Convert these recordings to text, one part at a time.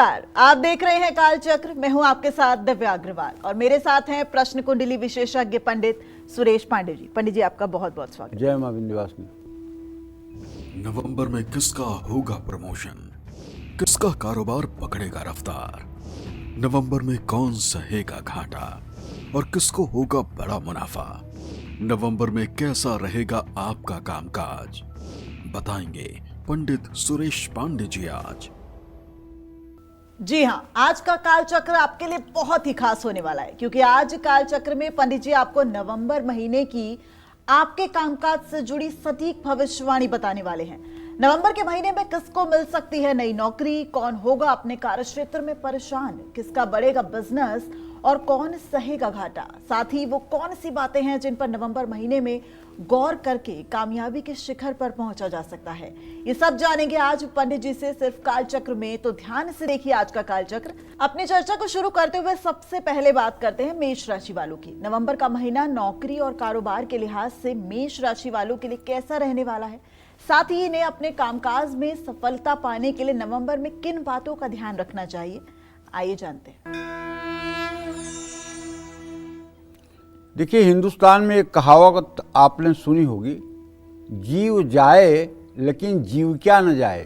नमस्कार, आप देख रहे हैं कालचक्र। मैं हूं आपके साथ दिव्या अग्रवाल और मेरे साथ हैं प्रश्न कुंडली विशेषज्ञ पंडित सुरेश पांडे जी। पंडित जी, आपका बहुत बहुत स्वागत। जय मां विंध्यवासिनी। नवंबर में किसका होगा प्रमोशन, किसका कारोबार पकड़ेगा रफ्तार, नवंबर में कौन सहेगा घाटा और किसको होगा बड़ा मुनाफा, नवंबर में कैसा रहेगा आपका कामकाज, बताएंगे पंडित सुरेश पांडे जी आज। जी हाँ, आज का कालचक्र आपके लिए बहुत ही खास होने वाला है, क्योंकि आज कालचक्र में पंडित जी आपको नवंबर महीने की आपके कामकाज से जुड़ी सटीक भविष्यवाणी बताने वाले हैं। नवंबर के महीने में किसको मिल सकती है नई नौकरी, कौन होगा अपने कार्यक्षेत्र में परेशान, किसका बढ़ेगा बिजनेस और कौन सहेगा घाटा। साथ ही वो कौन सी बातें हैं जिन पर नवंबर महीने में गौर करके कामयाबी के शिखर पर पहुंचा जा सकता है, ये सब जानेंगे आज पंडित जी से सिर्फ कालचक्र में। तो ध्यान से देखिए आज का कालचक्र। अपनी चर्चा को शुरू करते हुए सबसे पहले बात करते हैं मेष राशि वालों की। नवंबर का महीना नौकरी और कारोबार के लिहाज से मेष राशि वालों के लिए कैसा रहने वाला है, साथ ही इन्हें अपने कामकाज में सफलता पाने के लिए नवंबर में किन बातों का ध्यान रखना चाहिए, आइए जानते हैं। देखिए, हिंदुस्तान में एक कहावत आपने सुनी होगी, जीव जाए लेकिन जीविका न जाए।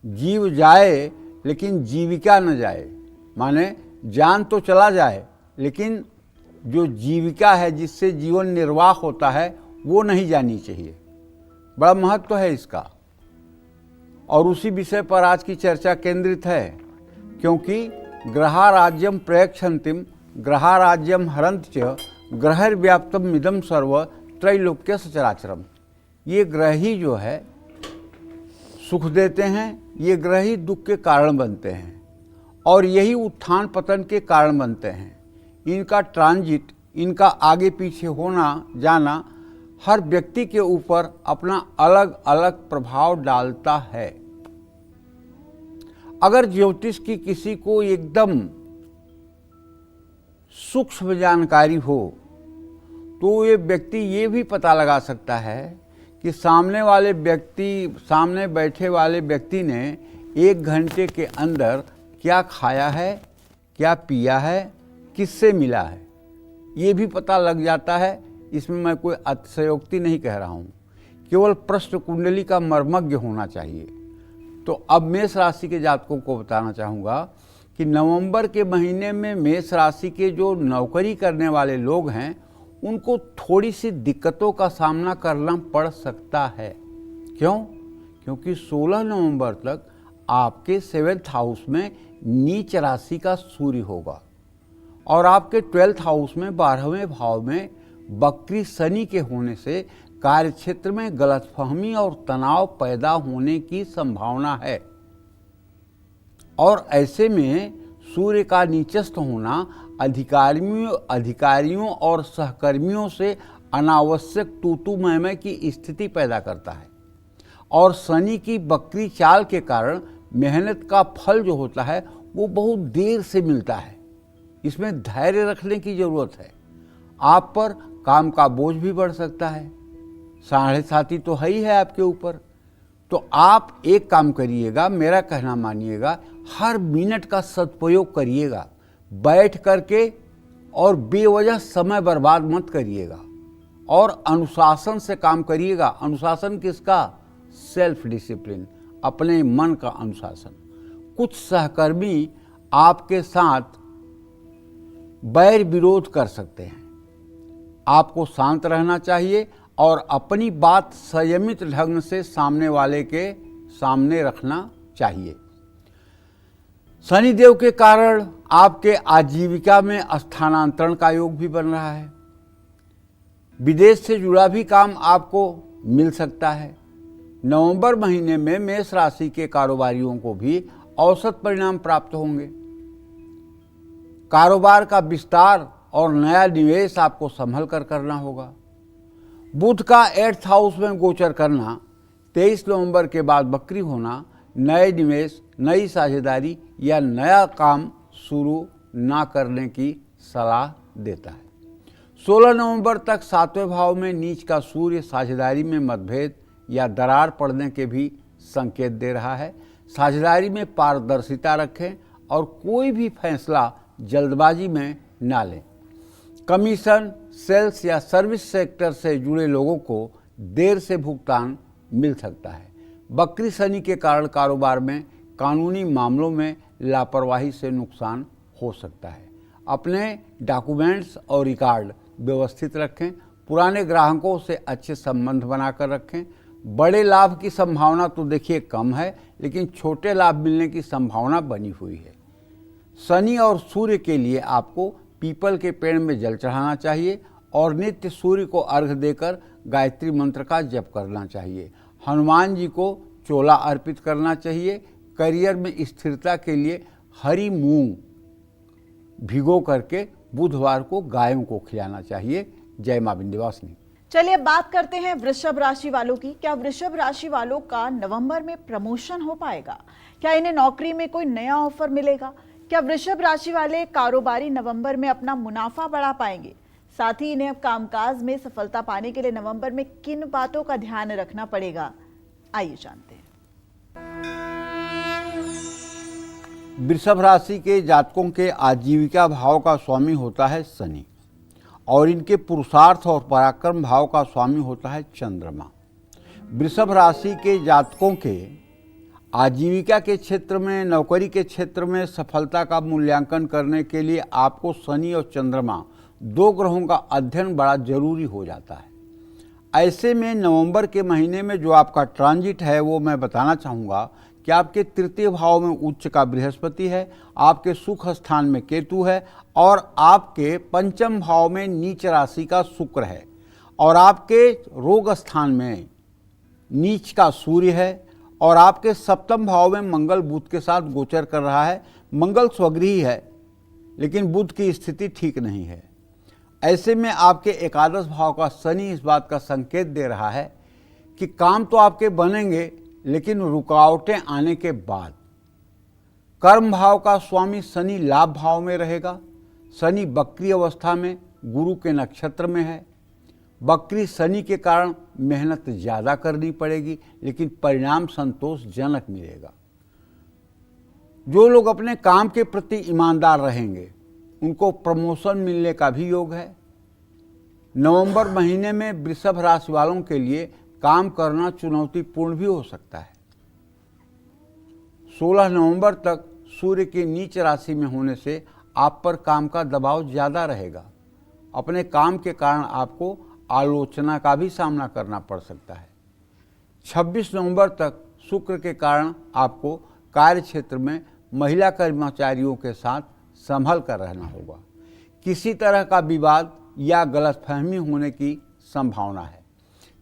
जीव जाए लेकिन जीविका न जाए, माने जान तो चला जाए लेकिन जो जीविका है, जिससे जीवन निर्वाह होता है, वो नहीं जानी चाहिए। बड़ा महत्व है इसका और उसी विषय पर आज की चर्चा केंद्रित है, क्योंकि ग्रहाराज्यम प्रयक्षन्तिम ग्रहाराज्यम हरंत च ग्रहैर्व्याप्तम मिदम सर्व त्रैलोक्य सचराचरम। ये ग्रह ही जो है सुख देते हैं, ये ग्रह ही दुख के कारण बनते हैं और यही उत्थान पतन के कारण बनते हैं। इनका ट्रांजिट, इनका आगे पीछे होना जाना हर व्यक्ति के ऊपर अपना अलग अलग प्रभाव डालता है। अगर ज्योतिष की किसी को एकदम सूक्ष्म जानकारी हो तो ये व्यक्ति ये भी पता लगा सकता है कि सामने बैठे वाले व्यक्ति ने 1 घंटे के अंदर क्या खाया है, क्या पिया है, किससे मिला है, ये भी पता लग जाता है। इसमें मैं कोई अतिशयोक्ति नहीं कह रहा हूँ, केवल प्रश्न कुंडली का मर्मज्ञ होना चाहिए। तो अब मेष राशि के जातकों को बताना चाहूँगा कि नवंबर के महीने में मेष राशि के जो नौकरी करने वाले लोग हैं, उनको थोड़ी सी दिक्कतों का सामना करना पड़ सकता है। क्यों? क्योंकि 16 नवंबर तक आपके 7th हाउस में नीच राशि का सूर्य होगा और आपके 12th हाउस में 12वें भाव में बकरी शनि के होने से कार्यक्षेत्र में गलतफहमी और तनाव पैदा होने की संभावना है। और ऐसे में सूर्य का नीचस्थ होना अधिकारियों और सहकर्मियों से अनावश्यक तू मैं की स्थिति पैदा करता है और शनि की बकरी चाल के कारण मेहनत का फल जो होता है वो बहुत देर से मिलता है। इसमें धैर्य रखने की जरूरत है। आप पर काम का बोझ भी बढ़ सकता है, साढ़े साथी तो है ही है आपके ऊपर। तो आप एक काम करिएगा, मेरा कहना मानिएगा, हर मिनट का सदुपयोग करिएगा, बैठ करके और बेवजह समय बर्बाद मत करिएगा और अनुशासन से काम करिएगा। अनुशासन किसका? सेल्फ डिसिप्लिन, अपने मन का अनुशासन। कुछ सहकर्मी आपके साथ बैर विरोध कर सकते हैं, आपको शांत रहना चाहिए और अपनी बात संयमित ढंग से सामने वाले के सामने रखना चाहिए। शनिदेव के कारण आपके आजीविका में स्थानांतरण का योग भी बन रहा है। विदेश से जुड़ा भी काम आपको मिल सकता है। नवंबर महीने में मेष राशि के कारोबारियों को भी औसत परिणाम प्राप्त होंगे। कारोबार का विस्तार और नया निवेश आपको संभल कर करना होगा। बुध का 8th हाउस में गोचर करना, 23 नवंबर के बाद बकरी होना, नए निवेश, नई साझेदारी या नया काम शुरू ना करने की सलाह देता है। 16 नवंबर तक 7वें भाव में नीच का सूर्य साझेदारी में मतभेद या दरार पड़ने के भी संकेत दे रहा है। साझेदारी में पारदर्शिता रखें और कोई भी फैसला जल्दबाजी में ना लें। कमीशन, सेल्स या सर्विस सेक्टर से जुड़े लोगों को देर से भुगतान मिल सकता है। बकरी शनि के कारण कारोबार में कानूनी मामलों में लापरवाही से नुकसान हो सकता है। अपने डॉक्यूमेंट्स और रिकॉर्ड व्यवस्थित रखें। पुराने ग्राहकों से अच्छे संबंध बनाकर रखें। बड़े लाभ की संभावना तो देखिए कम है, लेकिन छोटे लाभ मिलने की संभावना बनी हुई है। शनि और सूर्य के लिए आपको पीपल के पेड़ में जल चढ़ाना चाहिए और नित्य सूर्य को अर्घ देकर गायत्री मंत्र का जप करना चाहिए। हनुमान जी को चोला अर्पित करना चाहिए। करियर में स्थिरता के लिए हरी मूंग भिगो करके बुधवार को गायों को खिलाना चाहिए। जय मां विंध्यवासिनी। चलिए बात करते हैं वृषभ राशि वालों की। क्या वृषभ राशि वालों का नवंबर में प्रमोशन हो पाएगा? क्या इन्हें नौकरी में कोई नया ऑफर मिलेगा? क्या वृषभ राशि वाले कारोबारी नवंबर में अपना मुनाफा बढ़ा पाएंगे? साथ ही इन्हें अब कामकाज में सफलता पाने के लिए नवंबर में किन बातों का ध्यान रखना पड़ेगा, आइए जानते हैं। वृषभ राशि के जातकों के आजीविका भाव का स्वामी होता है शनि और इनके पुरुषार्थ और पराक्रम भाव का स्वामी होता है चंद्रमा। वृषभ राशि के जातकों के आजीविका के क्षेत्र में, नौकरी के क्षेत्र में सफलता का मूल्यांकन करने के लिए आपको शनि और चंद्रमा दो ग्रहों का अध्ययन बड़ा जरूरी हो जाता है। ऐसे में नवंबर के महीने में जो आपका ट्रांजिट है वो मैं बताना चाहूँगा कि आपके तृतीय भाव में उच्च का बृहस्पति है, आपके सुख स्थान में केतु है और आपके पंचम भाव में नीच राशि का शुक्र है और आपके रोग स्थान में नीच का सूर्य है और आपके सप्तम भाव में मंगल बुध के साथ गोचर कर रहा है। मंगल स्वगृही है लेकिन बुध की स्थिति ठीक नहीं है। ऐसे में आपके एकादश भाव का शनि इस बात का संकेत दे रहा है कि काम तो आपके बनेंगे लेकिन रुकावटें आने के बाद। कर्म भाव का स्वामी शनि लाभ भाव में रहेगा। शनि बकरी अवस्था में गुरु के नक्षत्र में है। बकरी शनि के कारण मेहनत ज़्यादा करनी पड़ेगी लेकिन परिणाम संतोषजनक मिलेगा। जो लोग अपने काम के प्रति ईमानदार रहेंगे उनको प्रमोशन मिलने का भी योग है। नवंबर महीने में वृषभ राशि वालों के लिए काम करना चुनौतीपूर्ण भी हो सकता है। 16 नवंबर तक सूर्य के नीच राशि में होने से आप पर काम का दबाव ज़्यादा रहेगा। अपने काम के कारण आपको आलोचना का भी सामना करना पड़ सकता है। 26 नवंबर तक शुक्र के कारण आपको कार्य क्षेत्र में महिला कर्मचारियों के साथ संभल कर रहना होगा। किसी तरह का विवाद या गलतफहमी होने की संभावना है।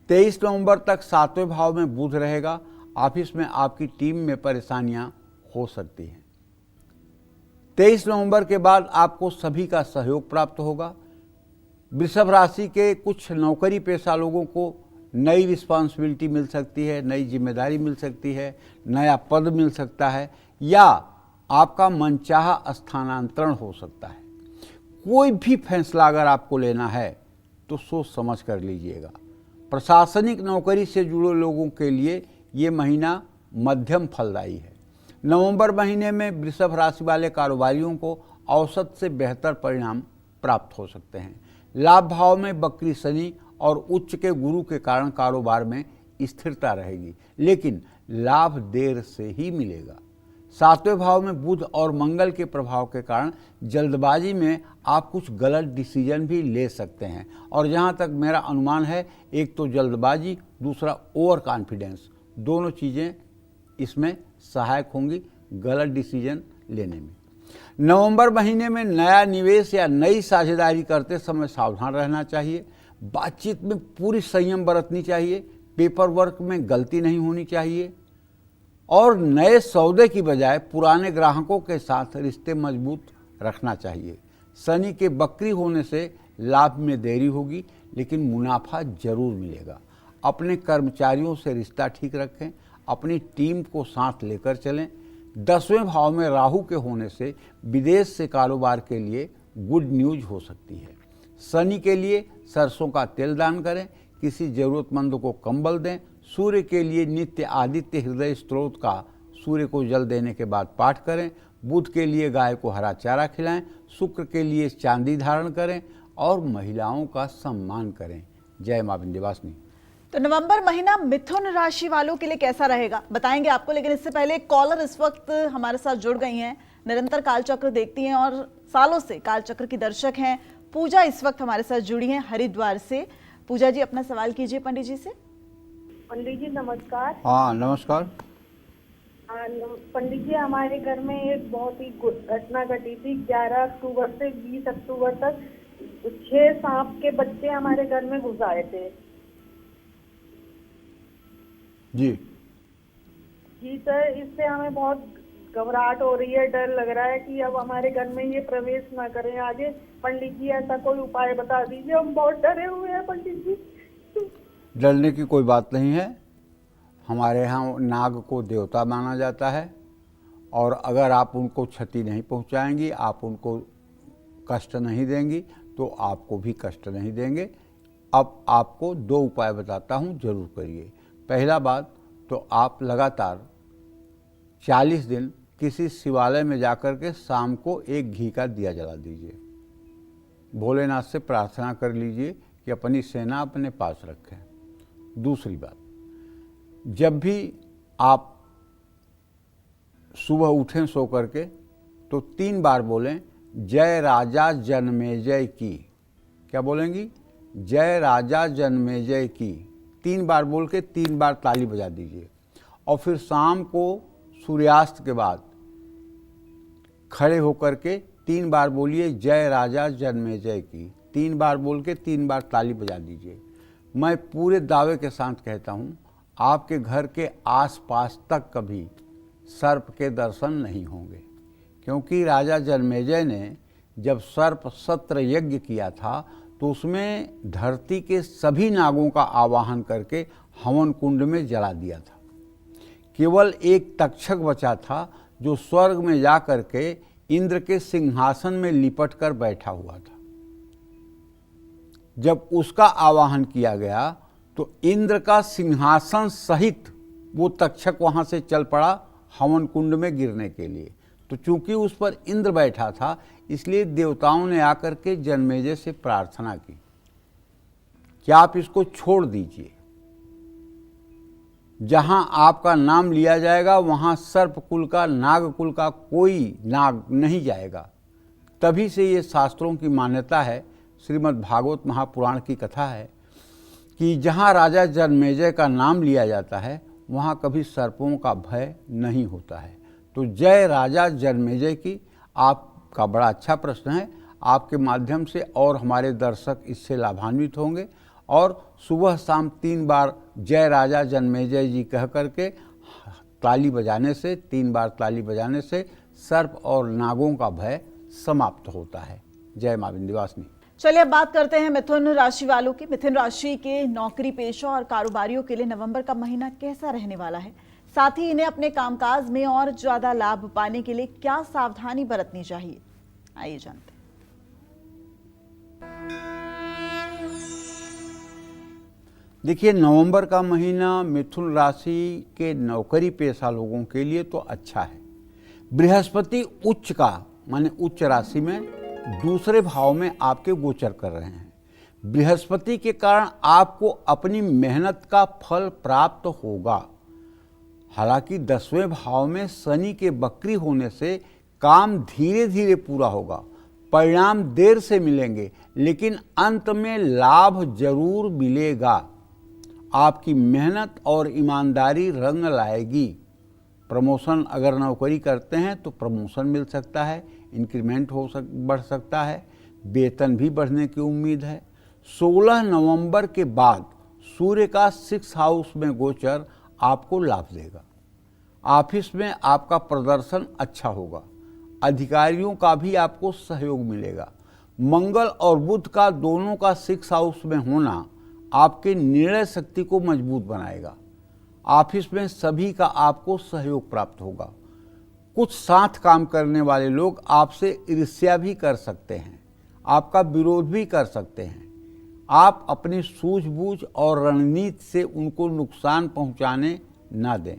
23 नवंबर तक 7वें भाव में बुध रहेगा। ऑफिस में आपकी टीम में परेशानियां हो सकती हैं। 23 नवंबर के बाद आपको सभी का सहयोग प्राप्त होगा। वृषभ राशि के कुछ नौकरी पेशा लोगों को नई रिस्पॉन्सिबिलिटी मिल सकती है, नई जिम्मेदारी मिल सकती है, नया पद मिल सकता है या आपका मनचाहा स्थानांतरण हो सकता है। कोई भी फैसला अगर आपको लेना है तो सोच समझ कर लीजिएगा। प्रशासनिक नौकरी से जुड़े लोगों के लिए ये महीना मध्यम फलदायी है। नवंबर महीने में वृषभ राशि वाले कारोबारियों को औसत से बेहतर परिणाम प्राप्त हो सकते हैं। लाभ भाव में बकरी शनि और उच्च के गुरु के कारण कारोबार में स्थिरता रहेगी लेकिन लाभ देर से ही मिलेगा। 7वें भाव में बुध और मंगल के प्रभाव के कारण जल्दबाजी में आप कुछ गलत डिसीजन भी ले सकते हैं और जहां तक मेरा अनुमान है, एक तो जल्दबाजी, दूसरा ओवर कॉन्फिडेंस, दोनों चीज़ें इसमें सहायक होंगी गलत डिसीजन लेने में। नवंबर महीने में नया निवेश या नई साझेदारी करते समय सावधान रहना चाहिए। बातचीत में पूरी संयम बरतनी चाहिए। पेपर वर्क में गलती नहीं होनी चाहिए और नए सौदे की बजाय पुराने ग्राहकों के साथ रिश्ते मजबूत रखना चाहिए। शनि के बकरी होने से लाभ में देरी होगी लेकिन मुनाफा जरूर मिलेगा। अपने कर्मचारियों से रिश्ता ठीक रखें, अपनी टीम को साथ लेकर चलें। 10वें भाव में राहु के होने से विदेश से कारोबार के लिए गुड न्यूज हो सकती है। शनि के लिए सरसों का तेल दान करें, किसी जरूरतमंद को कंबल दें। सूर्य के लिए नित्य आदित्य हृदय स्त्रोत का सूर्य को जल देने के बाद पाठ करें। बुध के लिए गाय को हरा चारा खिलाएं। शुक्र के लिए चांदी धारण करें और महिलाओं का सम्मान करें। जय मां विंध्यवासिनी। तो नवंबर महीना मिथुन राशि वालों के लिए कैसा रहेगा बताएंगे आपको, लेकिन इससे पहले कॉलर इस वक्त हमारे साथ जुड़ गई हैं, निरंतर कालचक्र देखती हैं और सालों से कालचक्र की दर्शक हैं। पूजा इस वक्त हमारे साथ जुड़ी हैं हरिद्वार से। पूजा जी, अपना सवाल कीजिए पंडित जी से। पंडित जी नमस्कार। हाँ नमस्कार। पंडित जी, हमारे घर में एक बहुत ही घटना घटी थी। 11 अक्टूबर से 20 अक्टूबर तक 6 सांप के बच्चे हमारे घर में घुस आए थे। जी जी सर, इससे हमें बहुत घबराहट हो रही है, डर लग रहा है कि अब हमारे घर में ये प्रवेश ना करें आगे। पंडित जी ऐसा कोई उपाय बता दीजिए, हम बहुत डरे हुए हैं पंडित जी। डरने की कोई बात नहीं है। हमारे यहाँ नाग को देवता माना जाता है और अगर आप उनको क्षति नहीं पहुँचाएंगी, आप उनको कष्ट नहीं देंगी तो आपको भी कष्ट नहीं देंगे। अब आपको 2 उपाय बताता हूँ, जरूर करिए। पहला बात तो आप लगातार 40 दिन किसी शिवालय में जाकर के शाम को एक घी का दिया जला दीजिए। भोलेनाथ से प्रार्थना कर लीजिए कि अपनी सेना अपने पास रखें। दूसरी बात, जब भी आप सुबह उठें सो करके तो 3 बार बोलें जय राजा जन्मेजय की। क्या बोलेंगी? जय राजा जन्मेजय की। 3 बार बोल के 3 बार ताली बजा दीजिए और फिर शाम को सूर्यास्त के बाद खड़े होकर के 3 बार बोलिए जय राजा जन्मेजय की। 3 बार बोल के 3 बार ताली बजा दीजिए। मैं पूरे दावे के साथ कहता हूँ, आपके घर के आसपास तक कभी सर्प के दर्शन नहीं होंगे, क्योंकि राजा जन्मेजय ने जब सर्प सत्र यज्ञ किया था तो उसमें धरती के सभी नागों का आवाहन करके हवन कुंड में जला दिया था। केवल एक तक्षक बचा था जो स्वर्ग में जा करके इंद्र के सिंहासन में लिपट कर बैठा हुआ था। जब उसका आवाहन किया गया तो इंद्र का सिंहासन सहित वो तक्षक वहां से चल पड़ा हवन कुंड में गिरने के लिए। तो चूंकि उस पर इंद्र बैठा था, इसलिए देवताओं ने आकर के जन्मेजय से प्रार्थना की कि आप इसको छोड़ दीजिए। जहां आपका नाम लिया जाएगा वहां सर्प कुल का, नाग कुल का कोई नाग नहीं जाएगा। तभी से ये शास्त्रों की मान्यता है, श्रीमद् भागवत महापुराण की कथा है कि जहां राजा जन्मेजय का नाम लिया जाता है वहां कभी सर्पों का भय नहीं होता है। तो जय राजा जन्मेजय की। आपका बड़ा अच्छा प्रश्न है, आपके माध्यम से और हमारे दर्शक इससे लाभान्वित होंगे। और सुबह शाम 3 बार जय राजा जन्मेजय जी कह करके ताली बजाने से, 3 बार ताली बजाने से सर्प और नागों का भय समाप्त होता है। जय मां विंध्यवासिनी। चलिए अब बात करते हैं मिथुन राशि वालों की। मिथुन राशि के नौकरी पेशा और कारोबारियों के लिए नवंबर का महीना कैसा रहने वाला है, साथ ही इन्हें अपने कामकाज में और ज्यादा लाभ पाने के लिए क्या सावधानी बरतनी चाहिए, आइए जानते हैं। देखिए, नवंबर का महीना मिथुन राशि के नौकरी पेशा लोगों के लिए तो अच्छा है। बृहस्पति उच्च का माने उच्च राशि में दूसरे भाव में आपके गोचर कर रहे हैं। बृहस्पति के कारण आपको अपनी मेहनत का फल प्राप्त होगा। हालांकि 10वें भाव में शनि के वक्री होने से काम धीरे धीरे पूरा होगा, परिणाम देर से मिलेंगे, लेकिन अंत में लाभ जरूर मिलेगा। आपकी मेहनत और ईमानदारी रंग लाएगी। प्रमोशन अगर नौकरी करते हैं तो प्रमोशन मिल सकता है, इंक्रीमेंट बढ़ सकता है, वेतन भी बढ़ने की उम्मीद है। 16 नवंबर के बाद सूर्य का 6 हाउस में गोचर आपको लाभ देगा। ऑफिस में आपका प्रदर्शन अच्छा होगा, अधिकारियों का भी आपको सहयोग मिलेगा। मंगल और बुध का दोनों का 6 हाउस में होना आपके निर्णय शक्ति को मजबूत बनाएगा। ऑफिस में सभी का आपको सहयोग प्राप्त होगा। कुछ साथ काम करने वाले लोग आपसे ईर्ष्या भी कर सकते हैं, आपका विरोध भी कर सकते हैं। आप अपनी सूझबूझ और रणनीति से उनको नुकसान पहुंचाने ना दें।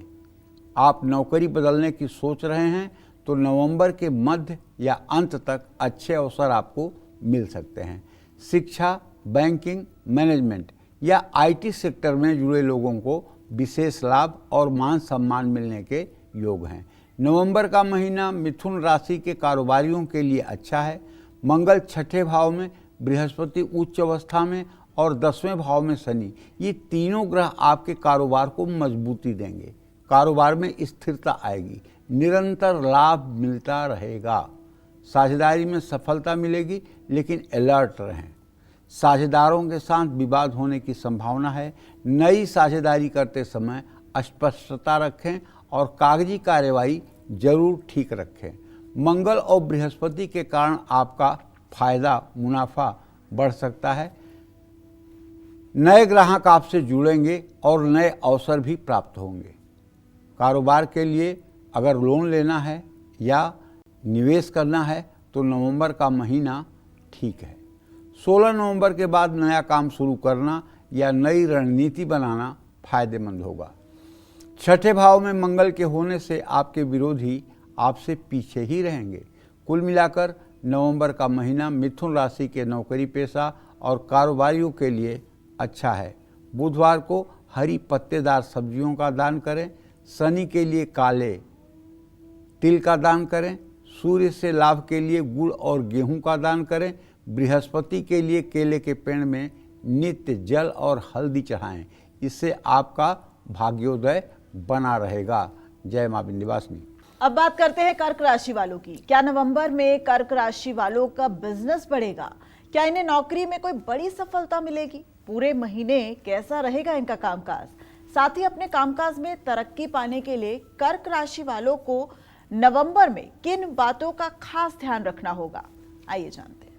आप नौकरी बदलने की सोच रहे हैं तो नवंबर के मध्य या अंत तक अच्छे अवसर आपको मिल सकते हैं। शिक्षा, बैंकिंग, मैनेजमेंट या आईटी सेक्टर में जुड़े लोगों को विशेष लाभ और मान सम्मान मिलने के योग हैं। नवंबर का महीना मिथुन राशि के कारोबारियों के लिए अच्छा है। मंगल छठे भाव में, बृहस्पति उच्च अवस्था में और 10वें भाव में शनि, ये तीनों ग्रह आपके कारोबार को मजबूती देंगे। कारोबार में स्थिरता आएगी, निरंतर लाभ मिलता रहेगा। साझेदारी में सफलता मिलेगी, लेकिन अलर्ट रहें। साझेदारों के साथ विवाद होने की संभावना है। नई साझेदारी करते समय स्पष्टता रखें और कागजी कार्यवाही जरूर ठीक रखें। मंगल और बृहस्पति के कारण आपका फायदा, मुनाफा बढ़ सकता है। नए ग्राहक आपसे जुड़ेंगे और नए अवसर भी प्राप्त होंगे। कारोबार के लिए अगर लोन लेना है या निवेश करना है तो नवंबर का महीना ठीक है। 16 नवंबर के बाद नया काम शुरू करना या नई रणनीति बनाना फायदेमंद होगा। छठे भाव में मंगल के होने से आपके विरोधी आपसे पीछे ही रहेंगे। कुल मिलाकर नवंबर का महीना मिथुन राशि के नौकरी पेशा और कारोबारियों के लिए अच्छा है। बुधवार को हरी पत्तेदार सब्जियों का दान करें। शनि के लिए काले तिल का दान करें। सूर्य से लाभ के लिए गुड़ और गेहूं का दान करें। बृहस्पति के लिए केले के पेड़ में नित्य जल और हल्दी चढ़ाएं। इससे आपका भाग्योदय बना रहेगा। जय मां विंध्यवासिनी। अब बात करते हैं कर्क राशि वालों की। क्या नवंबर में कर्क राशि वालों का बिजनेस बढ़ेगा? क्या इन्हें नौकरी में कोई बड़ी सफलता मिलेगी? पूरे महीने कैसा रहेगा इनका कामकाज? साथ ही अपने कामकाज में तरक्की पाने के लिए कर्क राशि वालों को नवंबर में किन बातों का खास ध्यान रखना होगा, आइए जानते हैं।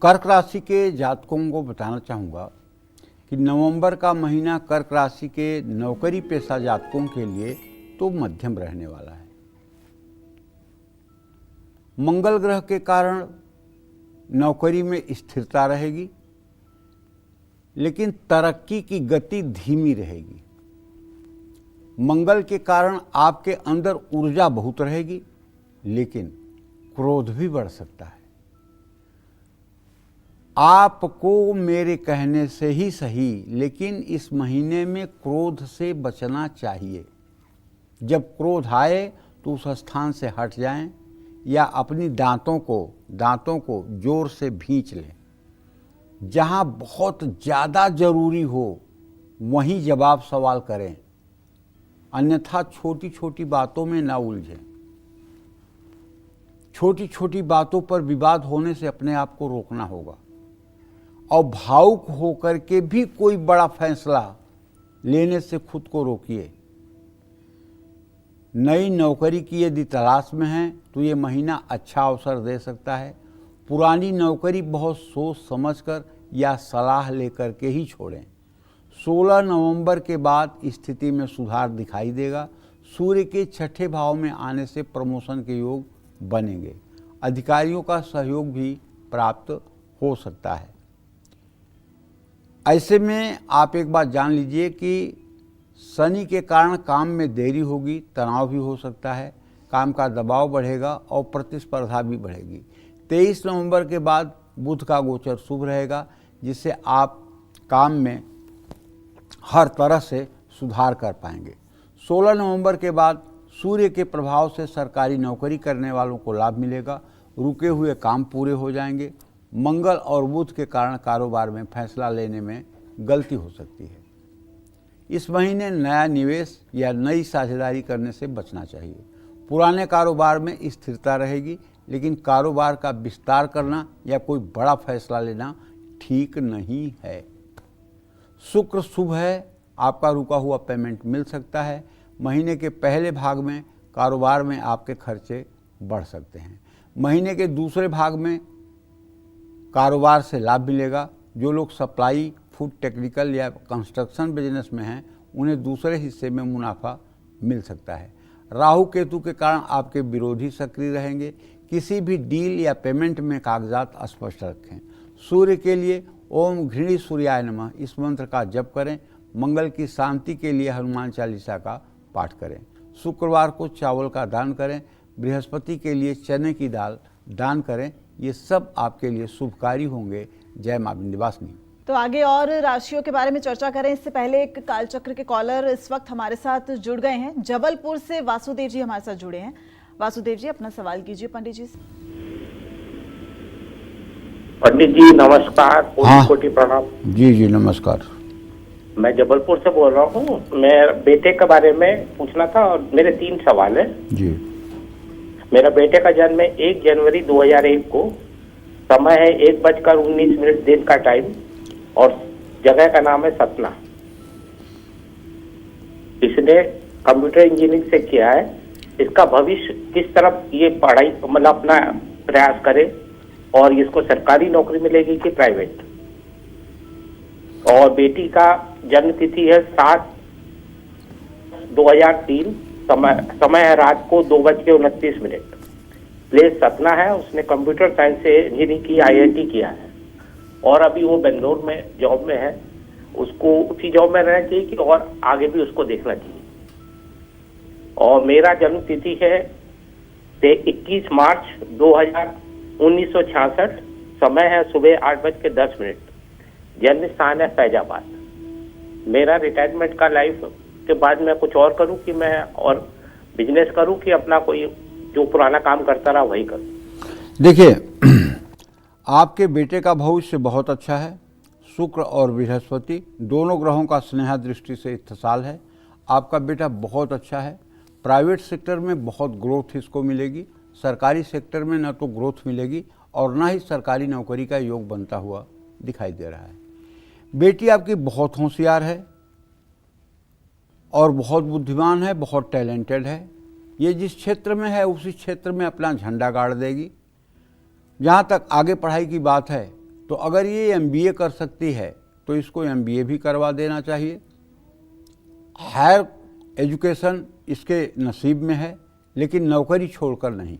कर्क राशि के जातकों को बताना चाहूँगा कि नवंबर का महीना कर्क राशि के नौकरी पेशा जातकों के लिए तो मध्यम रहने वाला है। मंगल ग्रह के कारण नौकरी में स्थिरता रहेगी, लेकिन तरक्की की गति धीमी रहेगी। मंगल के कारण आपके अंदर ऊर्जा बहुत रहेगी, लेकिन क्रोध भी बढ़ सकता है। आपको मेरे कहने से ही सही, लेकिन इस महीने में क्रोध से बचना चाहिए। जब क्रोध आए तो उस स्थान से हट जाएं या अपनी दांतों को जोर से भींच लें। जहां बहुत ज़्यादा जरूरी हो वहीं जवाब सवाल करें, अन्यथा छोटी छोटी बातों में ना उलझें। छोटी छोटी बातों पर विवाद होने से अपने आप को रोकना होगा और भावुक होकर के भी कोई बड़ा फैसला लेने से खुद को रोकिए। नई नौकरी की यदि तलाश में हैं तो ये महीना अच्छा अवसर दे सकता है। पुरानी नौकरी बहुत सोच समझकर या सलाह लेकर के ही छोड़ें। 16 नवंबर के बाद स्थिति में सुधार दिखाई देगा। सूर्य के छठे भाव में आने से प्रमोशन के योग बनेंगे। अधिकारियों का सहयोग भी प्राप्त हो सकता है। ऐसे में आप एक बात जान लीजिए कि शनि के कारण काम में देरी होगी, तनाव भी हो सकता है, काम का दबाव बढ़ेगा और प्रतिस्पर्धा भी बढ़ेगी। 23 नवंबर के बाद बुध का गोचर शुभ रहेगा, जिससे आप काम में हर तरह से सुधार कर पाएंगे। 16 नवंबर के बाद सूर्य के प्रभाव से सरकारी नौकरी करने वालों को लाभ मिलेगा। रुके हुए काम पूरे हो जाएंगे। मंगल और बुध के कारण कारोबार में फैसला लेने में गलती हो सकती है। इस महीने नया निवेश या नई साझेदारी करने से बचना चाहिए। पुराने कारोबार में स्थिरता रहेगी, लेकिन कारोबार का विस्तार करना या कोई बड़ा फैसला लेना ठीक नहीं है। शुक्र शुभ है, आपका रुका हुआ पेमेंट मिल सकता है। महीने के पहले भाग में कारोबार में आपके खर्चे बढ़ सकते हैं। महीने के दूसरे भाग में कारोबार से लाभ मिलेगा। जो लोग सप्लाई, फूड टेक्निकल या कंस्ट्रक्शन बिजनेस में हैं, उन्हें दूसरे हिस्से में मुनाफा मिल सकता है। राहु केतु के कारण आपके विरोधी सक्रिय रहेंगे। किसी भी डील या पेमेंट में कागजात स्पष्ट रखें। सूर्य के लिए ओम घृणी सूर्याय नमः इस मंत्र का जप करें। मंगल की शांति के लिए हनुमान चालीसा का पाठ करें। शुक्रवार को चावल का दान करें। बृहस्पति के लिए चने की दाल दान करें। ये सब आपके लिए शुभकारी होंगे। जय मां विंध्यवासिनी। तो आगे और राशियों के बारे में चर्चा करें इससे पहले एक कालचक्र के कॉलर इस वक्त हमारे साथ जुड़ गए हैं। जबलपुर से वासुदेव जी हमारे साथ जुड़े हैं। वासुदेव जी अपना सवाल कीजिए पंडित जी से। पंडित जी नमस्कार, कोटि कोटि प्रणाम। जी नमस्कार। मैं जबलपुर से बोल रहा हूँ। मैं बेटे के बारे में पूछना था और मेरे 3 सवाल है जी। मेरा बेटे का जन्म है 1 जनवरी 2001 को। समय है 1:19 दिन का टाइम और जगह का नाम है सतना। इसने कंप्यूटर इंजीनियरिंग से किया है। इसका भविष्य किस तरफ ये पढ़ाई मतलब अपना प्रयास करे और इसको सरकारी नौकरी मिलेगी कि प्राइवेट। और बेटी का जन्म तिथि है 7/2003। समय है रात को 2:29। प्लेस सतना है। उसने कंप्यूटर साइंस से इंजीनियरिंग की, IIT किया है और अभी वो बेंगलोर में जॉब में है। उसको उसी जॉब में रहना चाहिए कि और आगे भी उसको देखना चाहिए। और मेरा जन्म तिथि है 21 मार्च 1966। समय है सुबह 8:10। जन्म स्थान है फैजाबाद। मेरा रिटायरमेंट का लाइफ के बाद मैं कुछ और करूं कि मैं और बिजनेस करूं कि अपना कोई जो पुराना काम करता रहा वही करूं। देखिए, आपके बेटे का भविष्य बहुत अच्छा है। शुक्र और बृहस्पति दोनों ग्रहों का स्नेहा दृष्टि से इत्तेसाल है। आपका बेटा बहुत अच्छा है। प्राइवेट सेक्टर में बहुत ग्रोथ इसको मिलेगी। सरकारी सेक्टर में न तो ग्रोथ मिलेगी और ना ही सरकारी नौकरी का योग बनता हुआ दिखाई दे रहा है। बेटी आपकी बहुत होशियार है और बहुत बुद्धिमान है, बहुत टैलेंटेड है। ये जिस क्षेत्र में है उसी क्षेत्र में अपना झंडा गाड़ देगी। जहाँ तक आगे पढ़ाई की बात है तो अगर ये MBA कर सकती है तो इसको MBA भी करवा देना चाहिए। हायर एजुकेशन इसके नसीब में है, लेकिन नौकरी छोड़कर नहीं।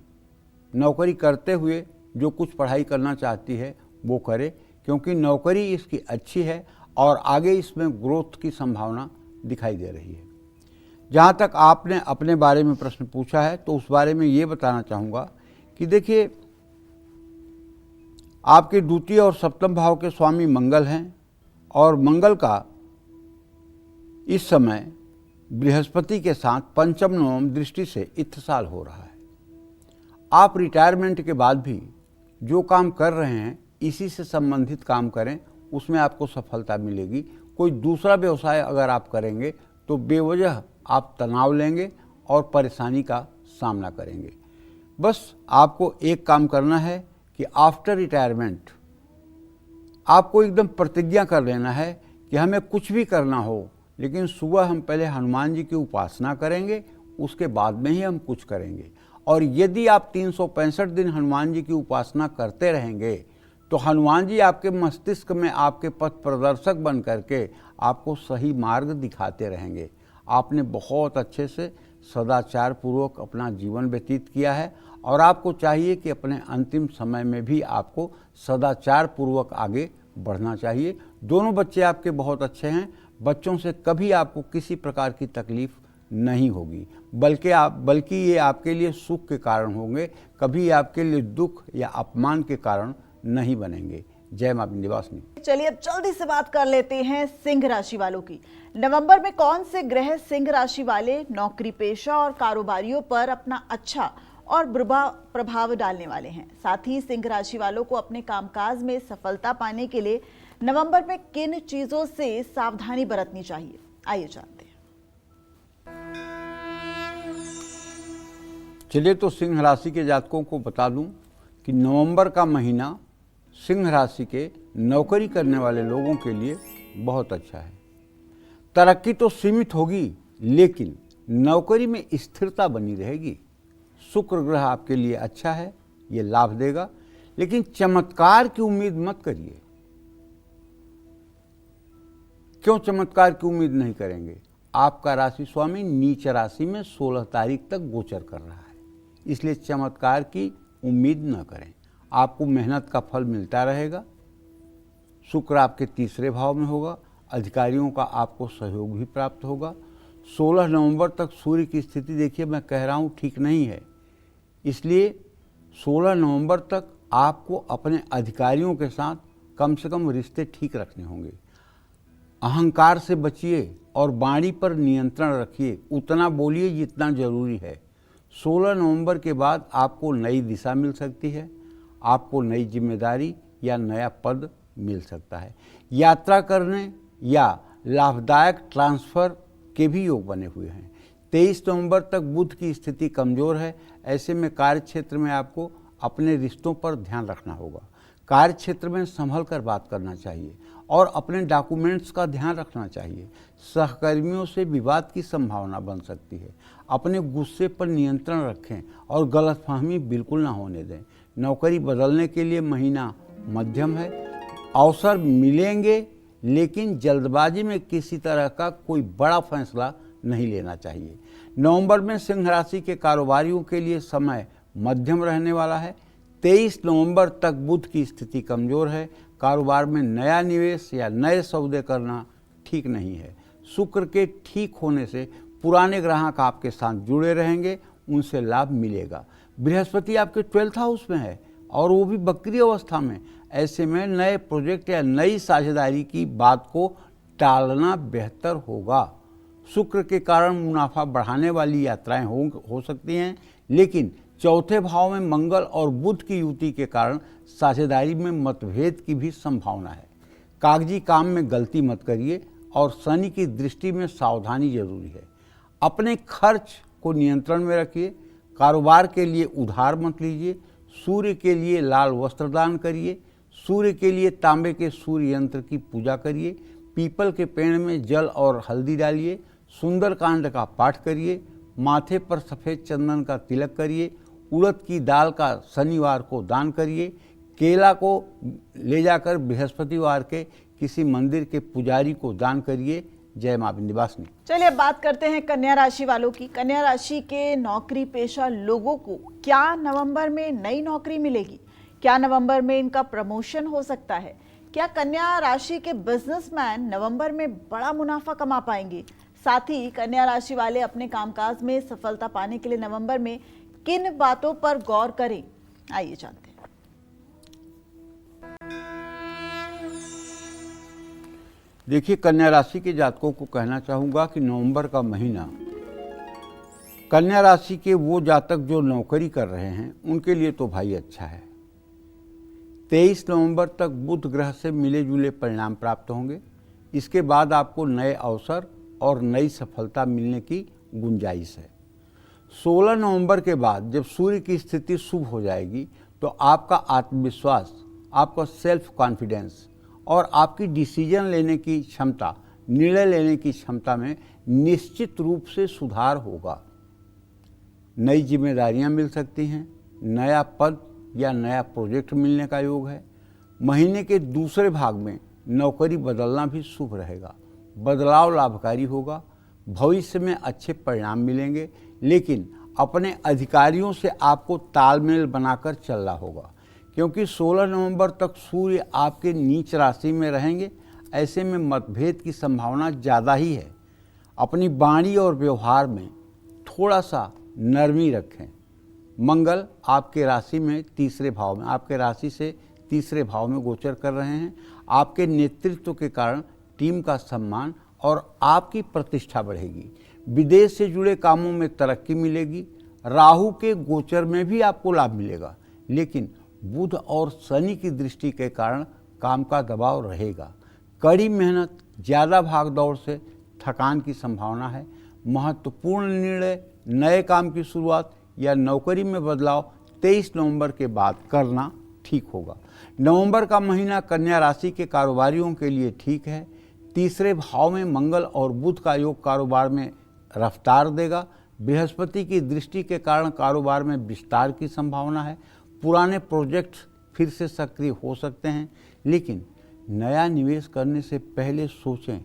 नौकरी करते हुए जो कुछ पढ़ाई करना चाहती है वो करे, क्योंकि नौकरी इसकी अच्छी है और आगे इसमें ग्रोथ की संभावना दिखाई दे रही है। जहाँ तक आपने अपने बारे में प्रश्न पूछा है तो उस बारे में ये बताना चाहूँगा कि देखिए, आपके द्वितीय और सप्तम भाव के स्वामी मंगल हैं और मंगल का इस समय बृहस्पति के साथ पंचम नवम दृष्टि से इत्तेसाल हो रहा है। आप रिटायरमेंट के बाद भी जो काम कर रहे हैं इसी से संबंधित काम करें, उसमें आपको सफलता मिलेगी। कोई दूसरा व्यवसाय अगर आप करेंगे तो बेवजह आप तनाव लेंगे और परेशानी का सामना करेंगे। बस आपको एक काम करना है कि आफ्टर रिटायरमेंट आपको एकदम प्रतिज्ञा कर लेना है कि हमें कुछ भी करना हो, लेकिन सुबह हम पहले हनुमान जी की उपासना करेंगे, उसके बाद में ही हम कुछ करेंगे। और यदि आप 365 दिन हनुमान जी की उपासना करते रहेंगे तो हनुमान जी आपके मस्तिष्क में आपके पथ प्रदर्शक बन करके आपको सही मार्ग दिखाते रहेंगे। आपने बहुत अच्छे से सदाचार पूर्वक अपना जीवन व्यतीत किया है और आपको चाहिए कि अपने अंतिम समय में भी आपको सदाचार पूर्वक आगे बढ़ना चाहिए। दोनों बच्चे आपके बहुत अच्छे हैं। बच्चों से कभी आपको किसी प्रकार की तकलीफ नहीं होगी, बल्कि ये आपके लिए सुख के कारण होंगे, कभी आपके लिए दुख या अपमान के कारण नहीं बनेंगे। जय मां विंध्यवासिनी। चलिए अब जल्दी से बात कर लेते हैं सिंह राशि वालों की। नवंबर में कौन से ग्रह सिंह राशि वाले नौकरी पेशा और कारोबारियों पर अपना अच्छा और बुरा प्रभाव डालने वाले हैं। साथ ही सिंह राशि वालों को अपने कामकाज में सफलता पाने के लिए नवंबर में किन चीजों से सावधानी बरतनी चाहिए, आइए जानते हैं। चलिए तो सिंह राशि के जातकों को बता दूं कि नवंबर का महीना सिंह राशि के नौकरी करने वाले लोगों के लिए बहुत अच्छा है। तरक्की तो सीमित होगी, लेकिन नौकरी में स्थिरता बनी रहेगी। शुक्र ग्रह आपके लिए अच्छा है, ये लाभ देगा, लेकिन चमत्कार की उम्मीद मत करिए। क्यों चमत्कार की उम्मीद नहीं करेंगे? आपका राशि स्वामी नीच राशि में 16 तारीख तक गोचर कर रहा है, इसलिए चमत्कार की उम्मीद न करें। आपको मेहनत का फल मिलता रहेगा। शुक्र आपके तीसरे भाव में होगा, अधिकारियों का आपको सहयोग भी प्राप्त होगा। 16 नवंबर तक सूर्य की स्थिति देखिए, मैं कह रहा हूँ ठीक नहीं है, इसलिए 16 नवंबर तक आपको अपने अधिकारियों के साथ कम से कम रिश्ते ठीक रखने होंगे। अहंकार से बचिए और वाणी पर नियंत्रण रखिए, उतना बोलिए जितना जरूरी है। 16 नवंबर के बाद आपको नई दिशा मिल सकती है, आपको नई जिम्मेदारी या नया पद मिल सकता है। यात्रा करने या लाभदायक ट्रांसफर के भी योग बने हुए हैं। 23 नवंबर तक बुध की स्थिति कमजोर है, ऐसे में कार्य क्षेत्र में आपको अपने रिश्तों पर ध्यान रखना होगा। कार्य क्षेत्र में संभल कर बात करना चाहिए और अपने डॉक्यूमेंट्स का ध्यान रखना चाहिए। सहकर्मियों से विवाद की संभावना बन सकती है। अपने गुस्से पर नियंत्रण रखें और गलतफहमी बिल्कुल ना होने दें। नौकरी बदलने के लिए महीना मध्यम है, अवसर मिलेंगे, लेकिन जल्दबाजी में किसी तरह का कोई बड़ा फैसला नहीं लेना चाहिए। नवंबर में सिंह राशि के कारोबारियों के लिए समय मध्यम रहने वाला है। 23 नवंबर तक बुध की स्थिति कमजोर है, कारोबार में नया निवेश या नए सौदे करना ठीक नहीं है। शुक्र के ठीक होने से पुराने ग्राहक आपके साथ जुड़े रहेंगे, उनसे लाभ मिलेगा। बृहस्पति आपके 12th हाउस में है और वो भी वक्री अवस्था में, ऐसे में नए प्रोजेक्ट या नई साझेदारी की बात को टालना बेहतर होगा। शुक्र के कारण मुनाफा बढ़ाने वाली यात्राएं हो सकती हैं, लेकिन चौथे भाव में मंगल और बुध की युति के कारण साझेदारी में मतभेद की भी संभावना है। कागजी काम में गलती मत करिए और शनि की दृष्टि में सावधानी जरूरी है। अपने खर्च को नियंत्रण में रखिए। कारोबार के लिए उधार मत लीजिए। सूर्य के लिए लाल वस्त्र दान करिए। सूर्य के लिए तांबे के सूर्य यंत्र की पूजा करिए। पीपल के पेड़ में जल और हल्दी डालिए। सुंदरकांड का पाठ करिए। माथे पर सफ़ेद चंदन का तिलक करिए। उड़द की दाल का शनिवार को दान करिए। केला को ले जाकर बृहस्पतिवार के किसी मंदिर के पुजारी को दान करिए। जय मां विंध्यवासिनी। चलिए अब बात करते हैं कन्या राशि वालों की। कन्या राशि के नौकरी पेशा लोगों को क्या नवंबर में नई नौकरी मिलेगी? क्या नवंबर में इनका प्रमोशन हो सकता है? क्या कन्या राशि के बिजनेसमैन नवंबर में बड़ा मुनाफा कमा पाएंगे? साथ ही कन्या राशि वाले अपने कामकाज में सफलता पाने के लिए नवंबर में किन बातों पर गौर करें, आइए जानते हैं। देखिए, कन्या राशि के जातकों को कहना चाहूँगा कि नवंबर का महीना कन्या राशि के वो जातक जो नौकरी कर रहे हैं उनके लिए तो भाई अच्छा है। 23 नवंबर तक बुध ग्रह से मिले जुले परिणाम प्राप्त होंगे। इसके बाद आपको नए अवसर और नई सफलता मिलने की गुंजाइश है। 16 नवंबर के बाद जब सूर्य की स्थिति शुभ हो जाएगी तो आपका आत्मविश्वास, आपका सेल्फ कॉन्फिडेंस और आपकी डिसीजन लेने की क्षमता, निर्णय लेने की क्षमता में निश्चित रूप से सुधार होगा। नई जिम्मेदारियां मिल सकती हैं, नया पद या नया प्रोजेक्ट मिलने का योग है। महीने के दूसरे भाग में नौकरी बदलना भी शुभ रहेगा। बदलाव लाभकारी होगा। भविष्य में अच्छे परिणाम मिलेंगे, लेकिन अपने अधिकारियों से आपको तालमेल बनाकर चलना होगा, क्योंकि 16 नवंबर तक सूर्य आपके नीच राशि में रहेंगे। ऐसे में मतभेद की संभावना ज़्यादा ही है। अपनी वाणी और व्यवहार में थोड़ा सा नरमी रखें। मंगल आपके राशि में तीसरे भाव में, आपके राशि से तीसरे भाव में गोचर कर रहे हैं। आपके नेतृत्व के कारण टीम का सम्मान और आपकी प्रतिष्ठा बढ़ेगी। विदेश से जुड़े कामों में तरक्की मिलेगी। राहु के गोचर में भी आपको लाभ मिलेगा, लेकिन बुध और शनि की दृष्टि के कारण काम का दबाव रहेगा। कड़ी मेहनत, ज़्यादा भागदौड़ से थकान की संभावना है। महत्वपूर्ण निर्णय, नए काम की शुरुआत या नौकरी में बदलाव 23 नवंबर के बाद करना ठीक होगा। नवंबर का महीना कन्या राशि के कारोबारियों के लिए ठीक है। तीसरे भाव में मंगल और बुध का योग कारोबार में रफ्तार देगा। बृहस्पति की दृष्टि के कारण कारोबार में विस्तार की संभावना है। पुराने प्रोजेक्ट फिर से सक्रिय हो सकते हैं, लेकिन नया निवेश करने से पहले सोचें।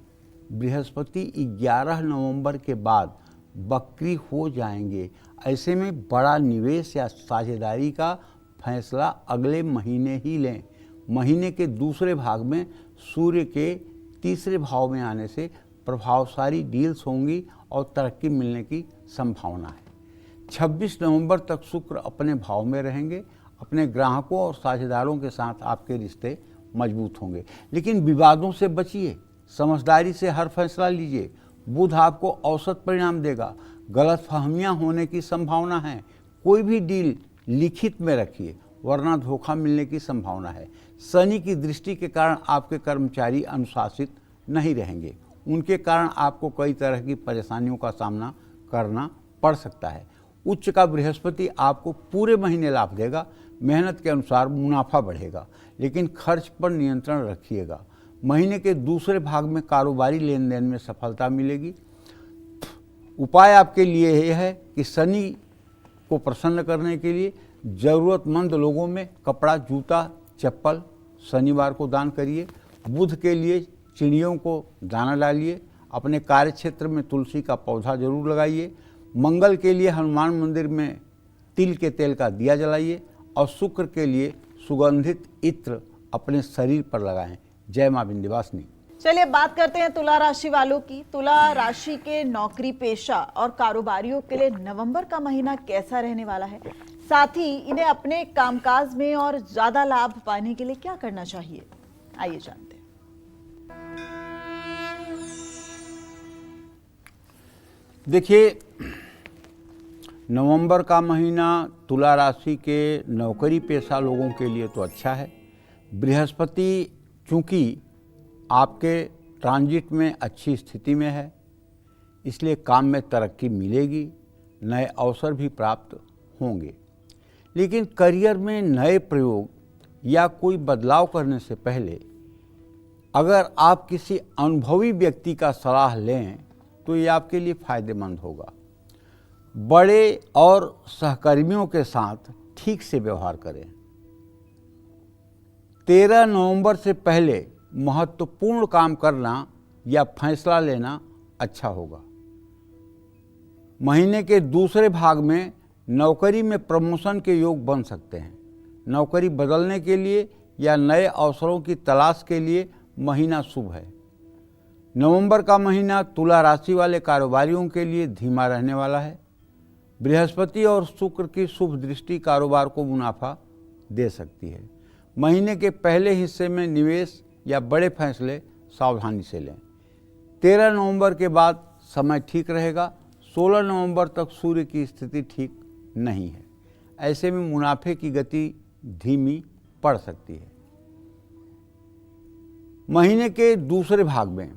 बृहस्पति 11 नवंबर के बाद वक्री हो जाएंगे। ऐसे में बड़ा निवेश या साझेदारी का फैसला अगले महीने ही लें। महीने के दूसरे भाग में सूर्य के तीसरे भाव में आने से प्रभावशाली डील्स होंगी और तरक्की मिलने की संभावना है। 26 नवंबर तक शुक्र अपने भाव में रहेंगे। अपने ग्राहकों और साझेदारों के साथ आपके रिश्ते मजबूत होंगे, लेकिन विवादों से बचिए, समझदारी से हर फैसला लीजिए। बुध आपको औसत परिणाम देगा। गलतफहमियां होने की संभावना है। कोई भी डील लिखित में रखिए, वरना धोखा मिलने की संभावना है। शनि की दृष्टि के कारण आपके कर्मचारी अनुशासित नहीं रहेंगे। उनके कारण आपको कई तरह की परेशानियों का सामना करना पड़ सकता है। उच्च का बृहस्पति आपको पूरे महीने लाभ देगा। मेहनत के अनुसार मुनाफा बढ़ेगा, लेकिन खर्च पर नियंत्रण रखिएगा। महीने के दूसरे भाग में कारोबारी लेन देन में सफलता मिलेगी। उपाय आपके लिए यह है कि शनि को प्रसन्न करने के लिए ज़रूरतमंद लोगों में कपड़ा, जूता, चप्पल शनिवार को दान करिए। बुध के लिए चिड़ियों को दाना डालिए। अपने कार्य क्षेत्र में तुलसी का पौधा जरूर लगाइए। मंगल के लिए हनुमान मंदिर में तिल के तेल का दिया जलाइए और शुक्र के लिए सुगंधित इत्र अपने शरीर पर लगाएं। जय मां विंध्यवासिनी। चलिए बात करते हैं तुला राशि वालों की। तुला राशि के नौकरी पेशा और कारोबारियों के लिए नवंबर का महीना कैसा रहने वाला है, साथ ही इन्हें अपने कामकाज में और ज्यादा लाभ पाने के लिए क्या करना चाहिए, आइए जानते हैं। देखिए, नवंबर का महीना तुला राशि के नौकरी पेशा लोगों के लिए तो अच्छा है। बृहस्पति चूंकि आपके ट्रांजिट में अच्छी स्थिति में है, इसलिए काम में तरक्की मिलेगी, नए अवसर भी प्राप्त होंगे। लेकिन करियर में नए प्रयोग या कोई बदलाव करने से पहले अगर आप किसी अनुभवी व्यक्ति का सलाह लें तो ये आपके लिए फायदेमंद होगा। बड़े और सहकर्मियों के साथ ठीक से व्यवहार करें। 13 नवंबर से पहले महत्वपूर्ण काम करना या फैसला लेना अच्छा होगा। महीने के दूसरे भाग में नौकरी में प्रमोशन के योग बन सकते हैं। नौकरी बदलने के लिए या नए अवसरों की तलाश के लिए महीना शुभ है। नवंबर का महीना तुला राशि वाले कारोबारियों के लिए धीमा रहने वाला है। बृहस्पति और शुक्र की शुभ दृष्टि कारोबार को मुनाफा दे सकती है। महीने के पहले हिस्से में निवेश या बड़े फैसले सावधानी से लें। 13 नवंबर के बाद समय ठीक रहेगा। 16 नवंबर तक सूर्य की स्थिति ठीक नहीं है। ऐसे में मुनाफे की गति धीमी पड़ सकती है। महीने के दूसरे भाग में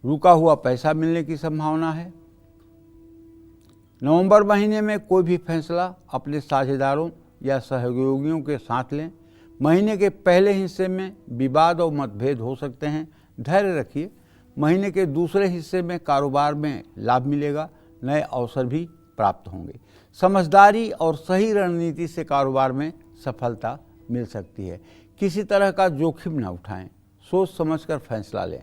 रुका हुआ पैसा मिलने की संभावना है। नवंबर महीने में कोई भी फैसला अपने साझेदारों या सहयोगियों के साथ लें। महीने के पहले हिस्से में विवाद और मतभेद हो सकते हैं, धैर्य रखिए। महीने के दूसरे हिस्से में कारोबार में लाभ मिलेगा, नए अवसर भी प्राप्त होंगे। समझदारी और सही रणनीति से कारोबार में सफलता मिल सकती है। किसी तरह का जोखिम न उठाएं, सोच समझकर फैसला लें।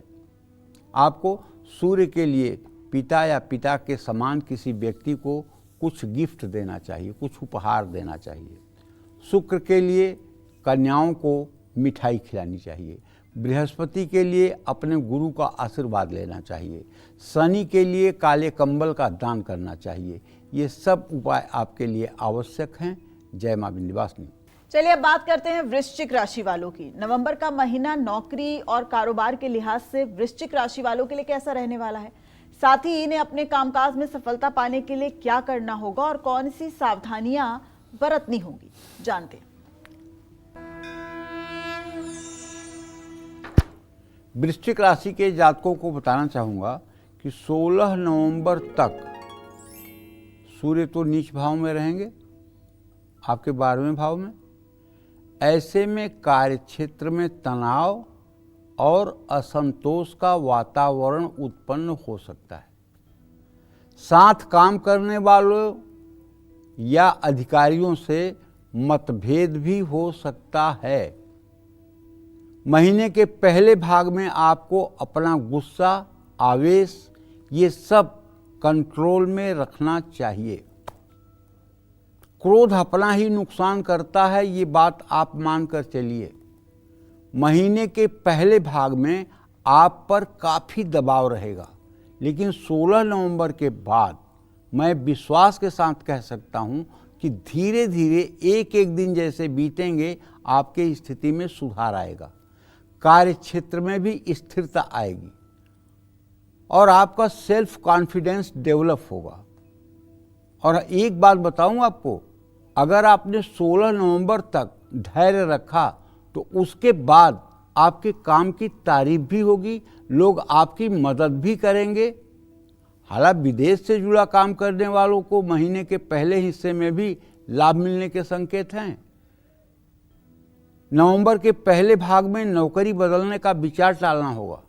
आपको सूर्य के लिए पिता या पिता के समान किसी व्यक्ति को कुछ गिफ्ट देना चाहिए, कुछ उपहार देना चाहिए। शुक्र के लिए कन्याओं को मिठाई खिलानी चाहिए। बृहस्पति के लिए अपने गुरु का आशीर्वाद लेना चाहिए। शनि के लिए काले कंबल का दान करना चाहिए। ये सब उपाय आपके लिए आवश्यक हैं। जय मां विंध्यवासिनी। चलिए अब बात करते हैं वृश्चिक राशि वालों की। नवंबर का महीना नौकरी और कारोबार के लिहाज से वृश्चिक राशि वालों के लिए कैसा रहने वाला है, साथ ही इन्हें अपने कामकाज में सफलता पाने के लिए क्या करना होगा और कौन सी सावधानियां बरतनी होंगी, जानते हैं। वृश्चिक राशि के जातकों को बताना चाहूँगा कि 16 नवंबर तक सूर्य तो नीच भाव में रहेंगे, आपके 12वें भाव में। ऐसे में कार्यक्षेत्र में तनाव और असंतोष का वातावरण उत्पन्न हो सकता है। साथ काम करने वालों या अधिकारियों से मतभेद भी हो सकता है। महीने के पहले भाग में आपको अपना गुस्सा, आवेश ये सब कंट्रोल में रखना चाहिए। क्रोध अपना ही नुकसान करता है, ये बात आप मानकर चलिए। महीने के पहले भाग में आप पर काफ़ी दबाव रहेगा, लेकिन 16 नवंबर के बाद मैं विश्वास के साथ कह सकता हूं कि धीरे धीरे एक एक दिन जैसे बीतेंगे आपके स्थिति में सुधार आएगा, कार्य क्षेत्र में भी स्थिरता आएगी और आपका सेल्फ कॉन्फिडेंस डेवलप होगा। और एक बात बताऊं आपको, अगर आपने 16 नवंबर तक धैर्य रखा तो उसके बाद आपके काम की तारीफ भी होगी, लोग आपकी मदद भी करेंगे। हालांकि विदेश से जुड़ा काम करने वालों को महीने के पहले हिस्से में भी लाभ मिलने के संकेत हैं। नवंबर के पहले भाग में नौकरी बदलने का विचार टालना होगा।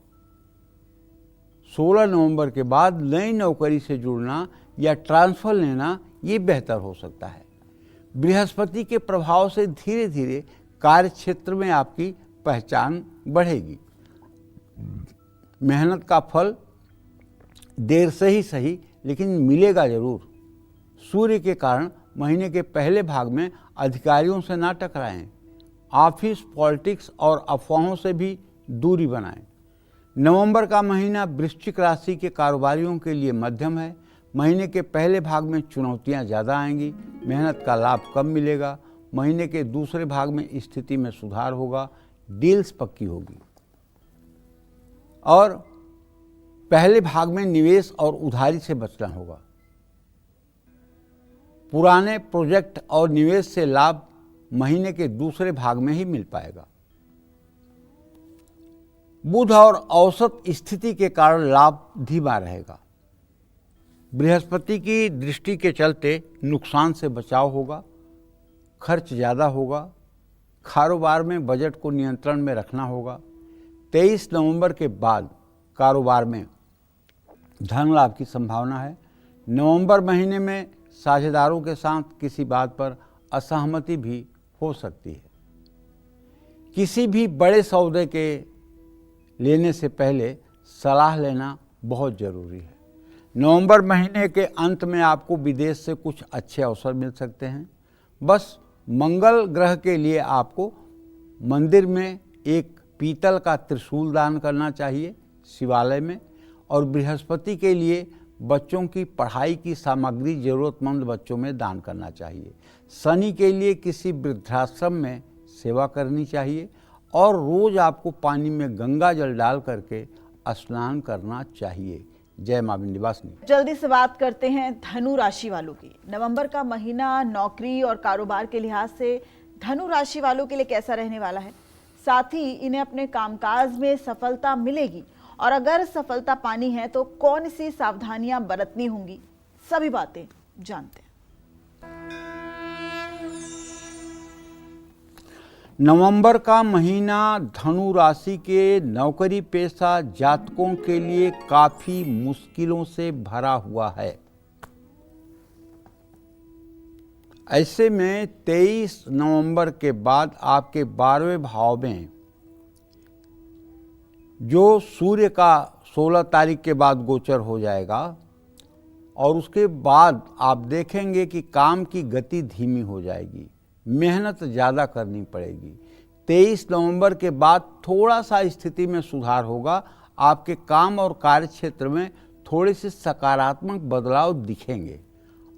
16 नवंबर के बाद नई नौकरी से जुड़ना या ट्रांसफर लेना ये बेहतर हो सकता है। बृहस्पति के प्रभाव से धीरे धीरे कार्य क्षेत्र में आपकी पहचान बढ़ेगी। मेहनत का फल देर से ही सही लेकिन मिलेगा जरूर। सूर्य के कारण महीने के पहले भाग में अधिकारियों से ना टकराएं। ऑफिस, पॉलिटिक्स और अफवाहों से भी दूरी बनाएं। नवंबर का महीना वृश्चिक राशि के कारोबारियों के लिए मध्यम है। महीने के पहले भाग में चुनौतियां ज़्यादा आएंगी, मेहनत का लाभ कम मिलेगा। महीने के दूसरे भाग में स्थिति में सुधार होगा, डील्स पक्की होगी। और पहले भाग में निवेश और उधारी से बचना होगा। पुराने प्रोजेक्ट और निवेश से लाभ महीने के दूसरे भाग में ही मिल पाएगा। बुध और औसत स्थिति के कारण लाभ धीमा रहेगा। बृहस्पति की दृष्टि के चलते नुकसान से बचाव होगा, खर्च ज़्यादा होगा। कारोबार में बजट को नियंत्रण में रखना होगा। 23 नवंबर के बाद कारोबार में धन लाभ की संभावना है। नवंबर महीने में साझेदारों के साथ किसी बात पर असहमति भी हो सकती है। किसी भी बड़े सौदे के लेने से पहले सलाह लेना बहुत ज़रूरी है। नवंबर महीने के अंत में आपको विदेश से कुछ अच्छे अवसर मिल सकते हैं। बस मंगल ग्रह के लिए आपको मंदिर में एक पीतल का त्रिशूल दान करना चाहिए शिवालय में, और बृहस्पति के लिए बच्चों की पढ़ाई की सामग्री ज़रूरतमंद बच्चों में दान करना चाहिए। शनि के लिए किसी वृद्धाश्रम में सेवा करनी चाहिए और रोज़ आपको पानी में गंगा जल डाल करके स्नान करना चाहिए। जय मां विंध्यवासिनी। जल्दी से बात करते हैं धनु राशि वालों की। नवंबर का महीना नौकरी और कारोबार के लिहाज से धनु राशि वालों के लिए कैसा रहने वाला है, साथ ही इन्हें अपने कामकाज में सफलता मिलेगी और अगर सफलता पानी है तो कौन सी सावधानियां बरतनी होंगी, सभी बातें जानते हैं। नवंबर का महीना धनु राशि के नौकरी पेशा जातकों के लिए काफी मुश्किलों से भरा हुआ है। ऐसे में 23 नवंबर के बाद आपके 12वें भाव में जो सूर्य का 16 तारीख के बाद गोचर हो जाएगा और उसके बाद आप देखेंगे कि काम की गति धीमी हो जाएगी, मेहनत ज़्यादा करनी पड़ेगी। 23 नवंबर के बाद थोड़ा सा स्थिति में सुधार होगा। आपके काम और कार्य क्षेत्र में थोड़े से सकारात्मक बदलाव दिखेंगे।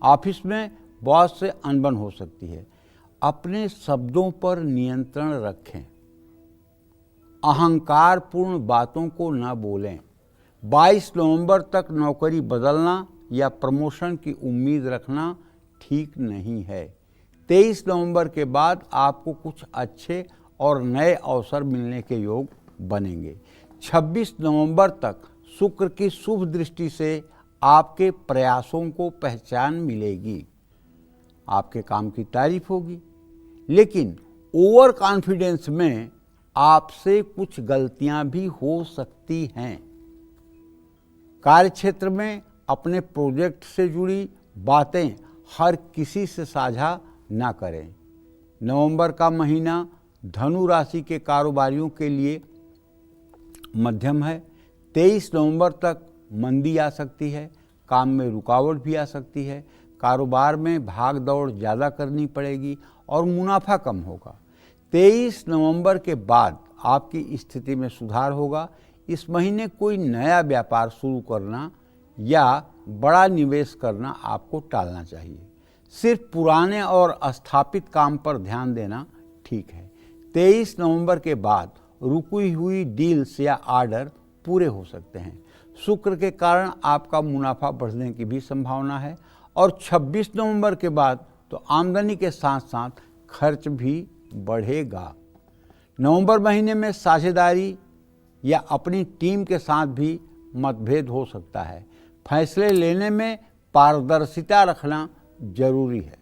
ऑफिस में बॉस से अनबन हो सकती है। अपने शब्दों पर नियंत्रण रखें, अहंकारपूर्ण बातों को न बोलें। 22 नवंबर तक नौकरी बदलना या प्रमोशन की उम्मीद रखना ठीक नहीं है। 23 नवंबर के बाद आपको कुछ अच्छे और नए अवसर मिलने के योग बनेंगे। 26 नवंबर तक शुक्र की शुभ दृष्टि से आपके प्रयासों को पहचान मिलेगी, आपके काम की तारीफ होगी, लेकिन ओवर कॉन्फिडेंस में आपसे कुछ गलतियां भी हो सकती हैं। कार्य क्षेत्र में अपने प्रोजेक्ट से जुड़ी बातें हर किसी से साझा ना करें। नवंबर का महीना धनु राशि के कारोबारियों के लिए मध्यम है। 23 नवंबर तक मंदी आ सकती है, काम में रुकावट भी आ सकती है, कारोबार में भाग दौड़ ज़्यादा करनी पड़ेगी और मुनाफा कम होगा। 23 नवंबर के बाद आपकी स्थिति में सुधार होगा। इस महीने कोई नया व्यापार शुरू करना या बड़ा निवेश करना आपको टालना चाहिए। सिर्फ पुराने और स्थापित काम पर ध्यान देना ठीक है। 23 नवंबर के बाद रुकी हुई डील्स या आर्डर पूरे हो सकते हैं। शुक्र के कारण आपका मुनाफा बढ़ने की भी संभावना है और 26 नवंबर के बाद तो आमदनी के साथ साथ खर्च भी बढ़ेगा। नवंबर महीने में साझेदारी या अपनी टीम के साथ भी मतभेद हो सकता है। फैसले लेने में पारदर्शिता रखना जरूरी है।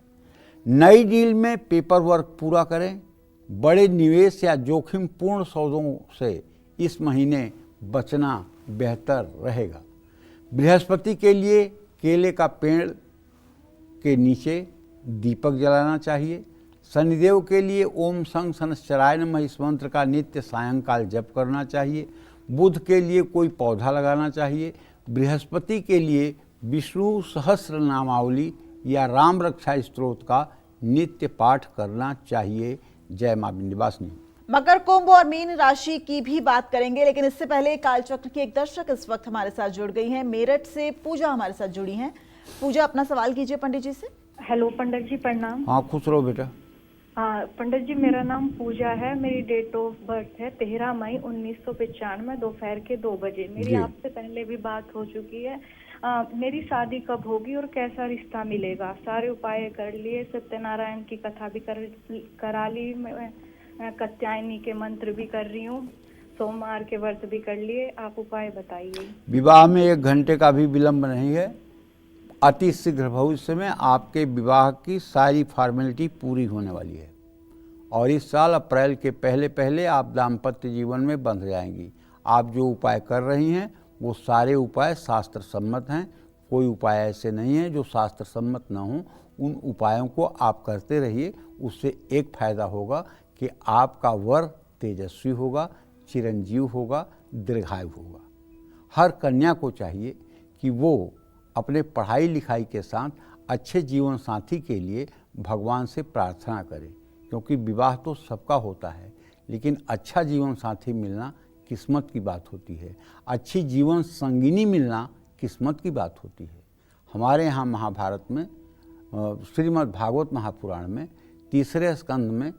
नई डील में पेपर वर्क पूरा करें। बड़े निवेश या जोखिम पूर्ण सौदों से इस महीने बचना बेहतर रहेगा। बृहस्पति के लिए केले का पेड़ के नीचे दीपक जलाना चाहिए। शनिदेव के लिए ओम संग शनश्चराय नमः इस मंत्र का नित्य सायंकाल जप करना चाहिए। बुध के लिए कोई पौधा लगाना चाहिए। बृहस्पति के लिए विष्णु सहस्र नामावली या राम रक्षा स्तोत्र का नित्य पाठ करना चाहिए। जय मां विंध्यवासिनी। मकर, कुंभ और मीन राशि की भी बात करेंगे, लेकिन इससे पहले कालचक्र की एक दर्शक इस वक्त हमारे साथ जुड़ गई हैं। मेरठ से पूजा हमारे साथ जुड़ी हैं। पूजा, अपना सवाल कीजिए पंडित जी से। हेलो पंडित जी, प्रणाम। हाँ, खुश रहो बेटा। हाँ पंडित जी, मेरा नाम पूजा है। मेरी डेट ऑफ बर्थ है 13 मई 1995 दोपहर के 2 बजे। मेरी आपसे पहले भी बात हो चुकी है। मेरी शादी कब होगी और कैसा रिश्ता मिलेगा? सारे उपाय कर लिए, सत्यनारायण की कथा भी करा ली, मैं कात्यायनी के मंत्र भी कर रही हूँ, सोमवार के व्रत भी कर लिए। आप उपाय बताइए। विवाह में 1 घंटे का भी विलंब नहीं है। अति शीघ्र भविष्य में आपके विवाह की सारी फॉर्मेलिटी पूरी होने वाली है और इस साल अप्रैल के पहले पहले आप दाम्पत्य जीवन में बंध जाएंगी। आप जो उपाय कर रही हैं वो सारे उपाय शास्त्र सम्मत हैं। कोई उपाय ऐसे नहीं है जो शास्त्र सम्मत ना हो। उन उपायों को आप करते रहिए। उससे एक फायदा होगा कि आपका वर तेजस्वी होगा, चिरंजीव होगा, दीर्घायु होगा। हर कन्या को चाहिए कि वो अपने पढ़ाई लिखाई के साथ अच्छे जीवन साथी के लिए भगवान से प्रार्थना करें, क्योंकि विवाह तो सबका होता है, लेकिन अच्छा जीवन साथी मिलना किस्मत की बात होती है। अच्छी जीवन संगिनी मिलना किस्मत की बात होती है। हमारे यहाँ महाभारत में श्रीमद् भागवत महापुराण में 3रे स्कंद में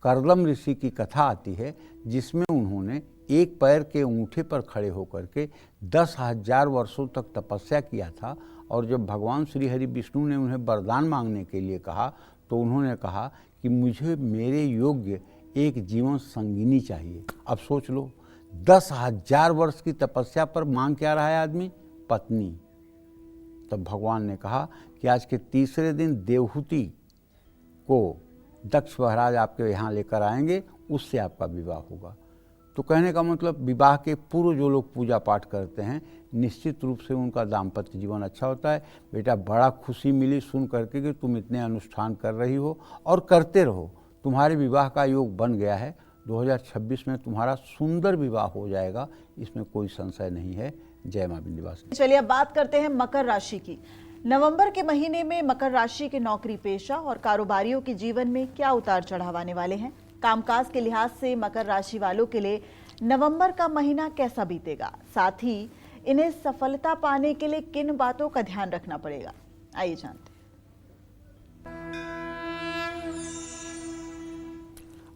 करदम ऋषि की कथा आती है, जिसमें उन्होंने एक पैर के अंगूठे पर खड़े होकर के 10,000 वर्षों तक तपस्या किया था और जब भगवान श्री हरि विष्णु ने उन्हें वरदान मांगने के लिए कहा तो उन्होंने कहा कि मुझे मेरे योग्य एक जीवन संगिनी चाहिए। अब सोच लो, 10,000 वर्ष की तपस्या पर मांग क्या रहा है आदमी? पत्नी। तब भगवान ने कहा कि आज के 3रे दिन देवहूति को दक्ष महाराज आपके यहाँ लेकर आएंगे, उससे आपका विवाह होगा। तो कहने का मतलब विवाह के पूर्व जो लोग पूजा पाठ करते हैं निश्चित रूप से उनका दाम्पत्य जीवन अच्छा होता है। बेटा, बड़ा खुशी मिली सुन करके कि तुम इतने अनुष्ठान कर रही हो और करते रहो। तुम्हारे विवाह का योग बन गया है। 2026 में तुम्हारा सुंदर विवाह हो जाएगा, इसमें कोई संशय नहीं है। जय मां विंध्यवासिनी। चलिए अब बात करते हैं मकर राशि की। नवंबर के महीने में मकर राशि के नौकरी पेशा और कारोबारियों के जीवन में क्या उतार चढ़ाव आने वाले हैं? कामकाज के लिहाज से मकर राशि वालों के लिए नवंबर का महीना कैसा बीतेगा? साथ ही इन्हें सफलता पाने के लिए किन बातों का ध्यान रखना पड़ेगा? आइए जानते हैं।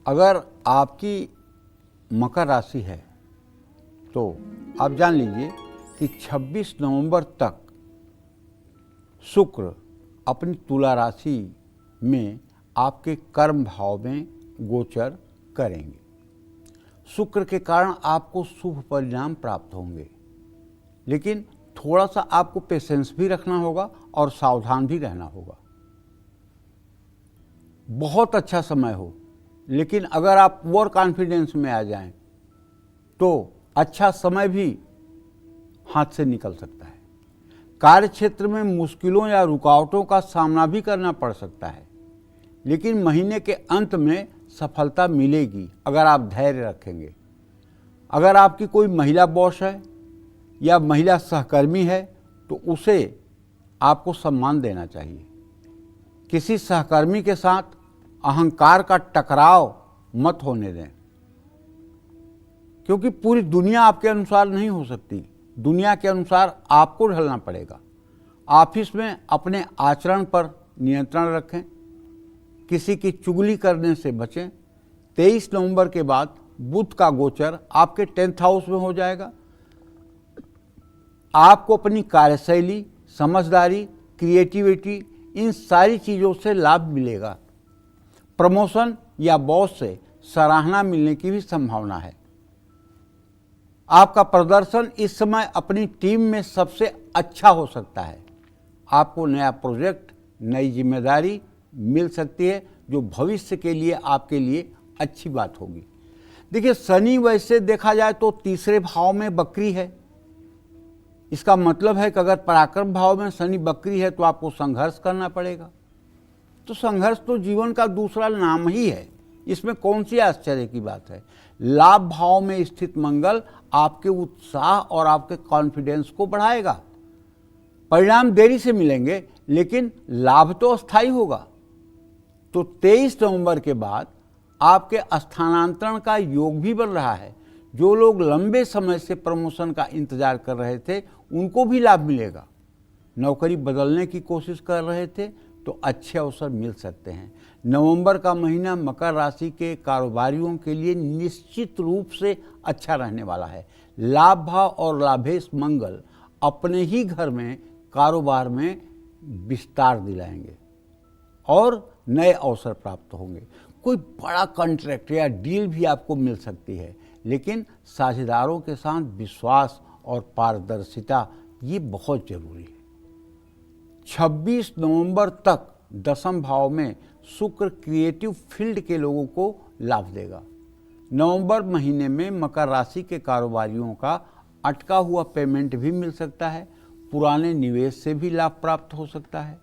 अगर आपकी मकर राशि है तो आप जान लीजिए कि 26 नवंबर तक शुक्र अपनी तुला राशि में आपके कर्म भाव में गोचर करेंगे। शुक्र के कारण आपको शुभ परिणाम प्राप्त होंगे, लेकिन थोड़ा सा आपको पेशेंस भी रखना होगा और सावधान भी रहना होगा। बहुत अच्छा समय हो, लेकिन अगर आप ओवर कॉन्फिडेंस में आ जाएं तो अच्छा समय भी हाथ से निकल सकता है। कार्य क्षेत्र में मुश्किलों या रुकावटों का सामना भी करना पड़ सकता है, लेकिन महीने के अंत में सफलता मिलेगी अगर आप धैर्य रखेंगे। अगर आपकी कोई महिला बॉस है या महिला सहकर्मी है तो उसे आपको सम्मान देना चाहिए। किसी सहकर्मी के साथ अहंकार का टकराव मत होने दें। क्योंकि पूरी दुनिया आपके अनुसार नहीं हो सकती, दुनिया के अनुसार आपको ढलना पड़ेगा। ऑफिस में अपने आचरण पर नियंत्रण रखें, किसी की चुगली करने से बचें। 23 नवंबर के बाद बुध का गोचर आपके 10th हाउस में हो जाएगा। आपको अपनी कार्यशैली, समझदारी, क्रिएटिविटी, इन सारी चीज़ों से लाभ मिलेगा। प्रमोशन या बॉस से सराहना मिलने की भी संभावना है। आपका प्रदर्शन इस समय अपनी टीम में सबसे अच्छा हो सकता है। आपको नया प्रोजेक्ट, नई जिम्मेदारी मिल सकती है जो भविष्य के लिए आपके लिए अच्छी बात होगी। देखिए, शनि वैसे देखा जाए तो तीसरे भाव में बकरी है। इसका मतलब है कि अगर पराक्रम भाव में शनि बकरी है तो आपको संघर्ष करना पड़ेगा। तो संघर्ष तो जीवन का दूसरा नाम ही है, इसमें कौन सी आश्चर्य की बात है। लाभ भाव में स्थित मंगल आपके उत्साह और आपके कॉन्फिडेंस को बढ़ाएगा। परिणाम देरी से मिलेंगे लेकिन लाभ तो अस्थायी होगा। तो 23 नवंबर के बाद आपके स्थानांतरण का योग भी बन रहा है। जो लोग लंबे समय से प्रमोशन का इंतजार कर रहे थे उनको भी लाभ मिलेगा। नौकरी बदलने की कोशिश कर रहे थे तो अच्छे अवसर मिल सकते हैं। नवंबर का महीना मकर राशि के कारोबारियों के लिए निश्चित रूप से अच्छा रहने वाला है। लाभ भाव और लाभेश मंगल अपने ही घर में कारोबार में विस्तार दिलाएंगे और नए अवसर प्राप्त होंगे। कोई बड़ा कॉन्ट्रैक्ट या डील भी आपको मिल सकती है, लेकिन साझेदारों के साथ विश्वास और पारदर्शिता ये बहुत जरूरी है। 26 नवंबर तक 10वें भाव में शुक्र क्रिएटिव फील्ड के लोगों को लाभ देगा। नवंबर महीने में मकर राशि के कारोबारियों का अटका हुआ पेमेंट भी मिल सकता है। पुराने निवेश से भी लाभ प्राप्त हो सकता है।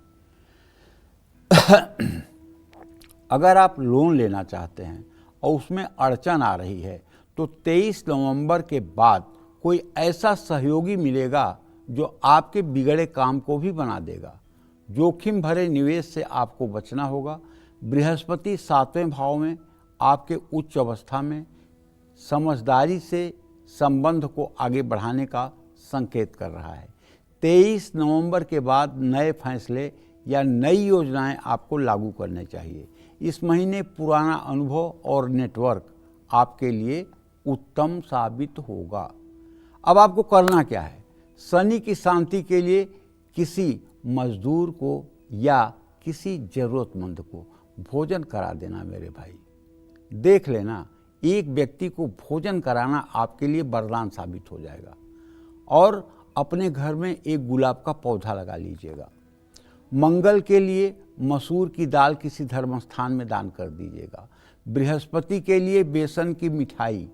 अगर आप लोन लेना चाहते हैं और उसमें अड़चन आ रही है तो 23 नवंबर के बाद कोई ऐसा सहयोगी मिलेगा जो आपके बिगड़े काम को भी बना देगा। जोखिम भरे निवेश से आपको बचना होगा। बृहस्पति 7वें भाव में आपके उच्च अवस्था में समझदारी से संबंध को आगे बढ़ाने का संकेत कर रहा है। 23 नवंबर के बाद नए फैसले या नई योजनाएं आपको लागू करने चाहिए। इस महीने पुराना अनुभव और नेटवर्क आपके लिए उत्तम साबित होगा। अब आपको करना क्या है? शनि की शांति के लिए किसी मजदूर को या किसी ज़रूरतमंद को भोजन करा देना मेरे भाई। देख लेना, एक व्यक्ति को भोजन कराना आपके लिए वरदान साबित हो जाएगा। और अपने घर में एक गुलाब का पौधा लगा लीजिएगा। मंगल के लिए मसूर की दाल किसी धर्म स्थान में दान कर दीजिएगा। बृहस्पति के लिए बेसन की मिठाई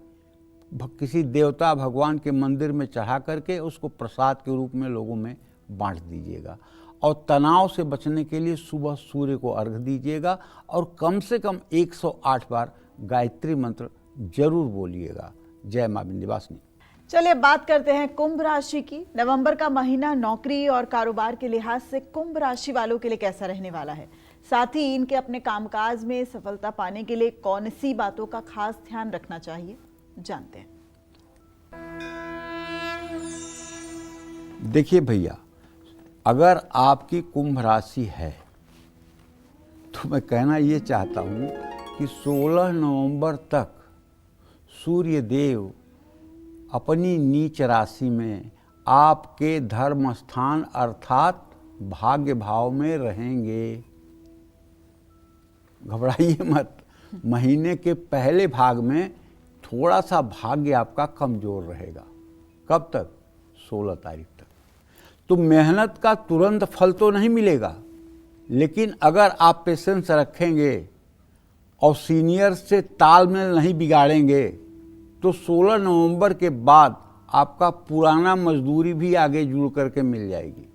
किसी देवता भगवान के मंदिर में चढ़ा करके उसको प्रसाद के रूप में लोगों में बांट दीजिएगा। और तनाव से बचने के लिए सुबह सूर्य को अर्घ्य दीजिएगा और कम से कम 108 बार गायत्री मंत्र जरूर बोलिएगा। जय मां विंध्यवासिनी। चलिए बात करते हैं कुंभ राशि की। नवंबर का महीना नौकरी और कारोबार के लिहाज से कुंभ राशि वालों के लिए कैसा रहने वाला है, साथ ही इनके अपने कामकाज में सफलता पाने के लिए कौन सी बातों का खास ध्यान रखना चाहिए, जानते हैं। देखिए भैया, अगर आपकी कुंभ राशि है तो मैं कहना ये चाहता हूँ कि 16 नवंबर तक सूर्य देव अपनी नीच राशि में आपके धर्म स्थान अर्थात भाग्य भाव में रहेंगे। घबराइए मत। महीने के पहले भाग में थोड़ा सा भाग्य आपका कमजोर रहेगा। कब तक? 16 तारीख तक। तो मेहनत का तुरंत फल तो नहीं मिलेगा, लेकिन अगर आप पेशेंस रखेंगे और सीनियर से तालमेल नहीं बिगाड़ेंगे तो 16 नवंबर के बाद आपका पुराना मजदूरी भी आगे जुड़ करके मिल जाएगी।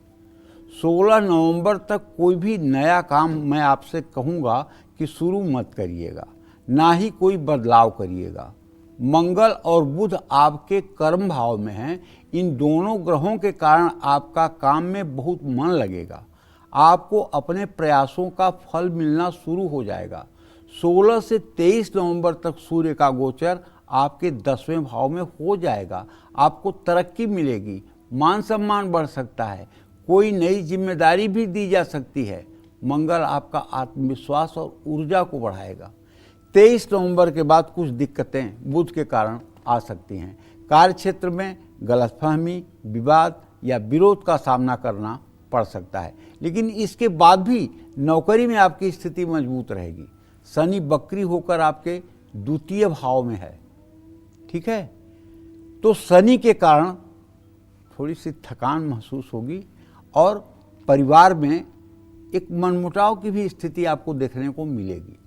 16 नवंबर तक कोई भी नया काम मैं आपसे कहूँगा कि शुरू मत करिएगा, ना ही कोई बदलाव करिएगा। मंगल और बुध आपके कर्म भाव में हैं। इन दोनों ग्रहों के कारण आपका काम में बहुत मन लगेगा। आपको अपने प्रयासों का फल मिलना शुरू हो जाएगा। 16 से 23 नवंबर तक सूर्य का गोचर आपके 10वें भाव में हो जाएगा। आपको तरक्की मिलेगी, मान सम्मान बढ़ सकता है, कोई नई जिम्मेदारी भी दी जा सकती है। मंगल आपका आत्मविश्वास और ऊर्जा को बढ़ाएगा। 23 नवंबर के बाद कुछ दिक्कतें बुध के कारण आ सकती हैं। कार्य क्षेत्र में गलतफहमी, विवाद या विरोध का सामना करना पड़ सकता है, लेकिन इसके बाद भी नौकरी में आपकी स्थिति मजबूत रहेगी। शनि वक्री होकर आपके द्वितीय भाव में है, ठीक है। तो शनि के कारण थोड़ी सी थकान महसूस होगी और परिवार में एक मनमुटाव की भी स्थिति आपको देखने को मिलेगी।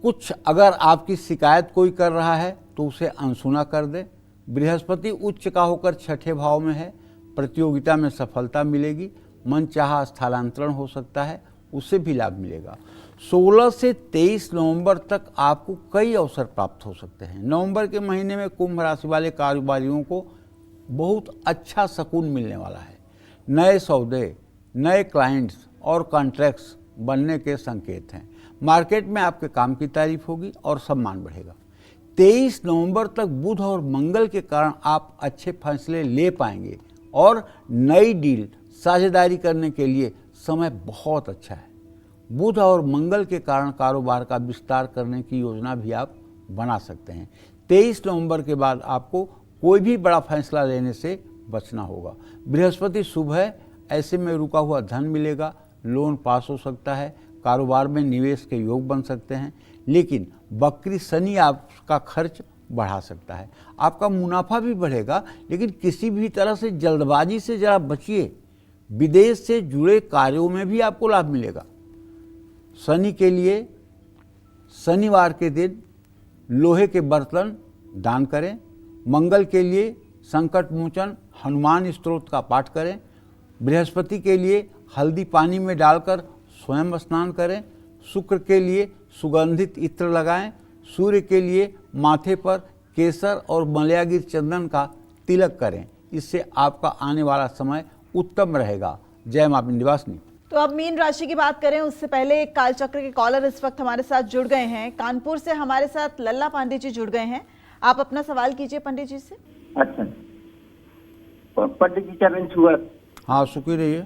कुछ अगर आपकी शिकायत कोई कर रहा है तो उसे अनसुना कर दे। बृहस्पति उच्च का होकर 6ठे भाव में है, प्रतियोगिता में सफलता मिलेगी, मनचाहा स्थलांतरण हो सकता है, उससे भी लाभ मिलेगा। 16 से 23 नवंबर तक आपको कई अवसर प्राप्त हो सकते हैं। नवंबर के महीने में कुंभ राशि वाले कारोबारियों को बहुत अच्छा सुकून मिलने वाला है। नए सौदे, नए क्लाइंट्स और कॉन्ट्रैक्ट्स बनने के संकेत हैं। मार्केट में आपके काम की तारीफ होगी और सम्मान बढ़ेगा। 23 नवंबर तक बुध और मंगल के कारण आप अच्छे फैसले ले पाएंगे और नई डील साझेदारी करने के लिए समय बहुत अच्छा है। बुध और मंगल के कारण कारोबार का विस्तार करने की योजना भी आप बना सकते हैं। 23 नवंबर के बाद आपको कोई भी बड़ा फैसला लेने से बचना होगा। बृहस्पति शुभ है, ऐसे में रुका हुआ धन मिलेगा, लोन पास हो सकता है, कारोबार में निवेश के योग बन सकते हैं, लेकिन वक्री शनि आपका खर्च बढ़ा सकता है। आपका मुनाफा भी बढ़ेगा, लेकिन किसी भी तरह से जल्दबाजी से जरा बचिए। विदेश से जुड़े कार्यों में भी आपको लाभ मिलेगा। शनि के लिए शनिवार के दिन लोहे के बर्तन दान करें। मंगल के लिए संकट मोचन हनुमान स्तोत्र का पाठ करें। बृहस्पति के लिए हल्दी पानी में डालकर स्वयं स्नान करें। शुक्र के लिए सुगंधित इत्र लगाएं। सूर्य के लिए माथे पर केसर और मलयागिर चंदन का तिलक करें। इससे आपका आने वाला समय उत्तम रहेगा। जय मां विंध्यवासिनी। तो अब मीन राशि की बात करें उससे पहले एक कालचक्र के कॉलर इस वक्त हमारे साथ जुड़ गए हैं। कानपुर से हमारे साथ लल्ला पांडे जी जुड़ गए हैं। आप अपना सवाल कीजिए पंडित जी से। अच्छा पंडित जी चरण छुआ। हाँ, सुखी रहिए।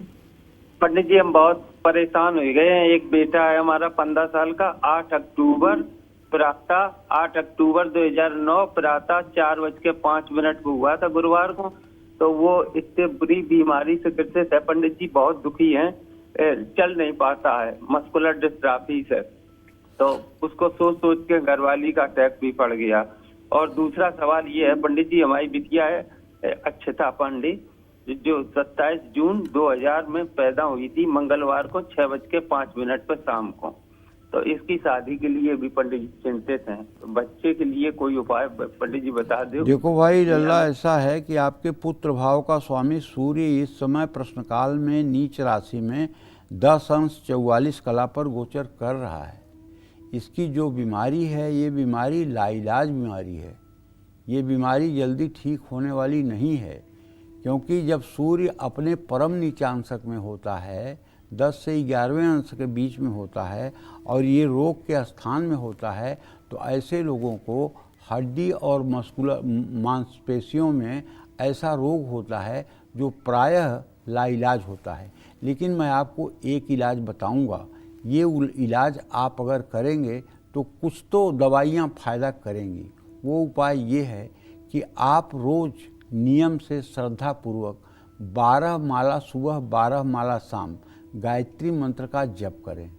पंडित जी हम बहुत परेशान हो गए हैं। एक बेटा है हमारा 15 साल का, 8 अक्टूबर 2009 प्रातः 4:05 को हुआ था गुरुवार को। तो वो इससे बुरी बीमारी से ग्रसित है पंडित जी, बहुत दुखी है, चल नहीं पाता है, मस्कुलर डिस्ट्राफी से। तो उसको सोच सोच के घरवाली का अटैक भी पड़ गया। और दूसरा सवाल ये है पंडित जी, हमारी बिटिया है अक्षता पांडे, जो 27 जून 2000 में पैदा हुई थी, मंगलवार को 6:05 पर शाम को। तो इसकी शादी के लिए भी पंडित जी चिंतित हैं। तो बच्चे के लिए कोई उपाय पंडित जी बता दो। देखो भाई लल्ला, ऐसा है कि आपके पुत्र भाव का स्वामी सूर्य इस समय प्रश्नकाल में नीच राशि में 10 अंश 44 कला पर गोचर कर रहा है। इसकी जो बीमारी है, ये बीमारी लाइलाज बीमारी है। ये बीमारी जल्दी ठीक होने वाली नहीं है, क्योंकि जब सूर्य अपने परम नीचांशक में होता है, 10 से 11वें अंश के बीच में होता है और ये रोग के स्थान में होता है, तो ऐसे लोगों को हड्डी और मस्कुलर मांसपेशियों में ऐसा रोग होता है जो प्रायः लाइलाज होता है। लेकिन मैं आपको एक इलाज बताऊंगा। ये इलाज आप अगर करेंगे तो कुछ तो दवाइयाँ फ़ायदा करेंगी। वो उपाय ये है कि आप रोज़ नियम से श्रद्धापूर्वक 12 माला सुबह 12 माला शाम गायत्री मंत्र का जप करें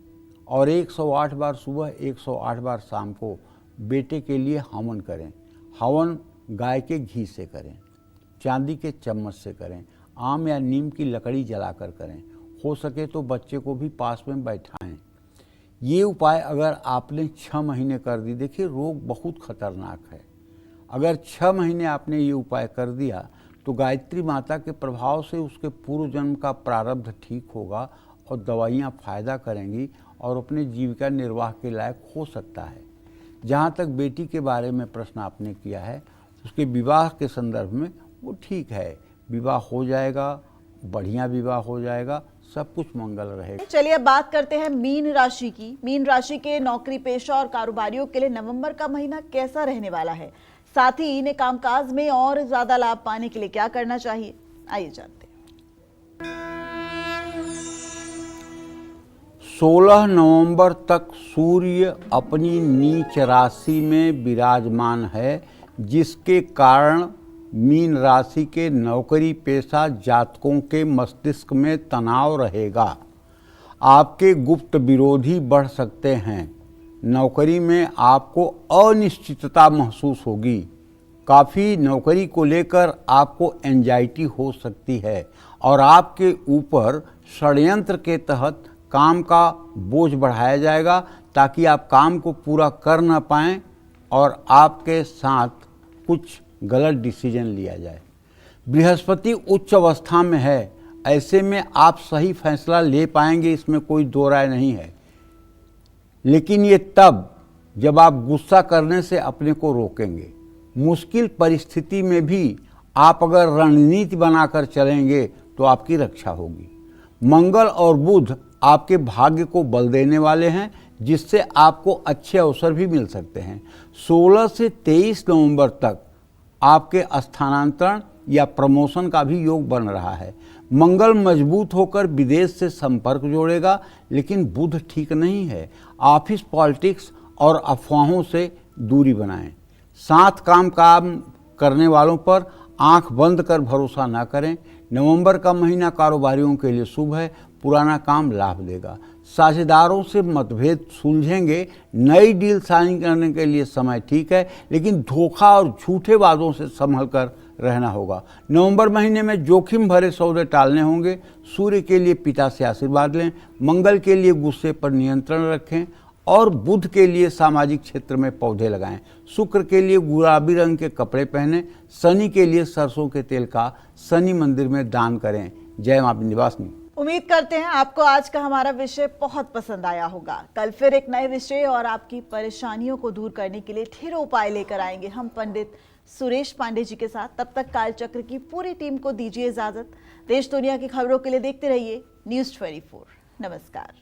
और 108 बार सुबह 108 बार शाम को बेटे के लिए हवन करें। हवन गाय के घी से करें, चांदी के चम्मच से करें, आम या नीम की लकड़ी जलाकर करें। हो सके तो बच्चे को भी पास में बैठाएं। ये उपाय अगर आपने 6 महीने कर दी, देखिए रोग बहुत खतरनाक है। अगर 6 महीने आपने ये उपाय कर दिया तो गायत्री माता के प्रभाव से उसके पूर्व जन्म का प्रारब्ध ठीक होगा और दवाइयाँ फ़ायदा करेंगी और अपने जीविका निर्वाह के लायक हो सकता है। जहाँ तक बेटी के बारे में प्रश्न आपने किया है, उसके विवाह के संदर्भ में वो ठीक है, विवाह हो जाएगा, बढ़िया विवाह हो जाएगा, सब कुछ मंगल रहेगा। चलिए अब बात करते हैं मीन राशि की। मीन राशि के नौकरी पेशा और कारोबारियों के लिए नवंबर का महीना कैसा रहने वाला है, साथ ही इन्हें कामकाज में और ज्यादा लाभ पाने के लिए क्या करना चाहिए, आइए जानते हैं। 16 नवंबर तक सूर्य अपनी नीच राशि में विराजमान है, जिसके कारण मीन राशि के नौकरी पेशा जातकों के मस्तिष्क में तनाव रहेगा। आपके गुप्त विरोधी बढ़ सकते हैं। नौकरी में आपको अनिश्चितता महसूस होगी। काफ़ी नौकरी को लेकर आपको एंजाइटी हो सकती है और आपके ऊपर षड्यंत्र के तहत काम का बोझ बढ़ाया जाएगा ताकि आप काम को पूरा कर न पाएं और आपके साथ कुछ गलत डिसीजन लिया जाए। बृहस्पति उच्च अवस्था में है, ऐसे में आप सही फैसला ले पाएंगे, इसमें कोई दो राय नहीं है। लेकिन ये तब जब आप गुस्सा करने से अपने को रोकेंगे। मुश्किल परिस्थिति में भी आप अगर रणनीति बनाकर चलेंगे तो आपकी रक्षा होगी। मंगल और बुध आपके भाग्य को बल देने वाले हैं, जिससे आपको अच्छे अवसर भी मिल सकते हैं। 16 से 23 नवंबर तक आपके स्थानांतरण या प्रमोशन का भी योग बन रहा है। मंगल मजबूत होकर विदेश से संपर्क जोड़ेगा, लेकिन बुध ठीक नहीं है। ऑफिस पॉलिटिक्स और अफवाहों से दूरी बनाएं। साथ काम करने वालों पर आंख बंद कर भरोसा ना करें। नवंबर का महीना कारोबारियों के लिए शुभ है, पुराना काम लाभ देगा। साझेदारों से मतभेद सुलझेंगे। नई डील साइन करने के लिए समय ठीक है, लेकिन धोखा और झूठे वादों से संभल कर रहना होगा। नवंबर महीने में जोखिम भरे सौदे टालने होंगे। सूर्य के लिए पिता से आशीर्वाद लें। मंगल के लिए गुस्से पर नियंत्रण रखें और बुध के लिए सामाजिक क्षेत्र में पौधे लगाएं। शुक्र के लिए गुलाबी रंग के कपड़े पहनें। शनि के लिए सरसों के तेल का शनि मंदिर में दान करें। जय मां विंध्यवासिनी। उम्मीद करते हैं आपको आज का हमारा विषय बहुत पसंद आया होगा। कल फिर एक नए विषय और आपकी परेशानियों को दूर करने के लिए ढेरों उपाय लेकर आएंगे हम पंडित सुरेश पांडे जी के साथ। तब तक कालचक्र की पूरी टीम को दीजिए इजाजत। देश दुनिया की खबरों के लिए देखते रहिए News 24। नमस्कार।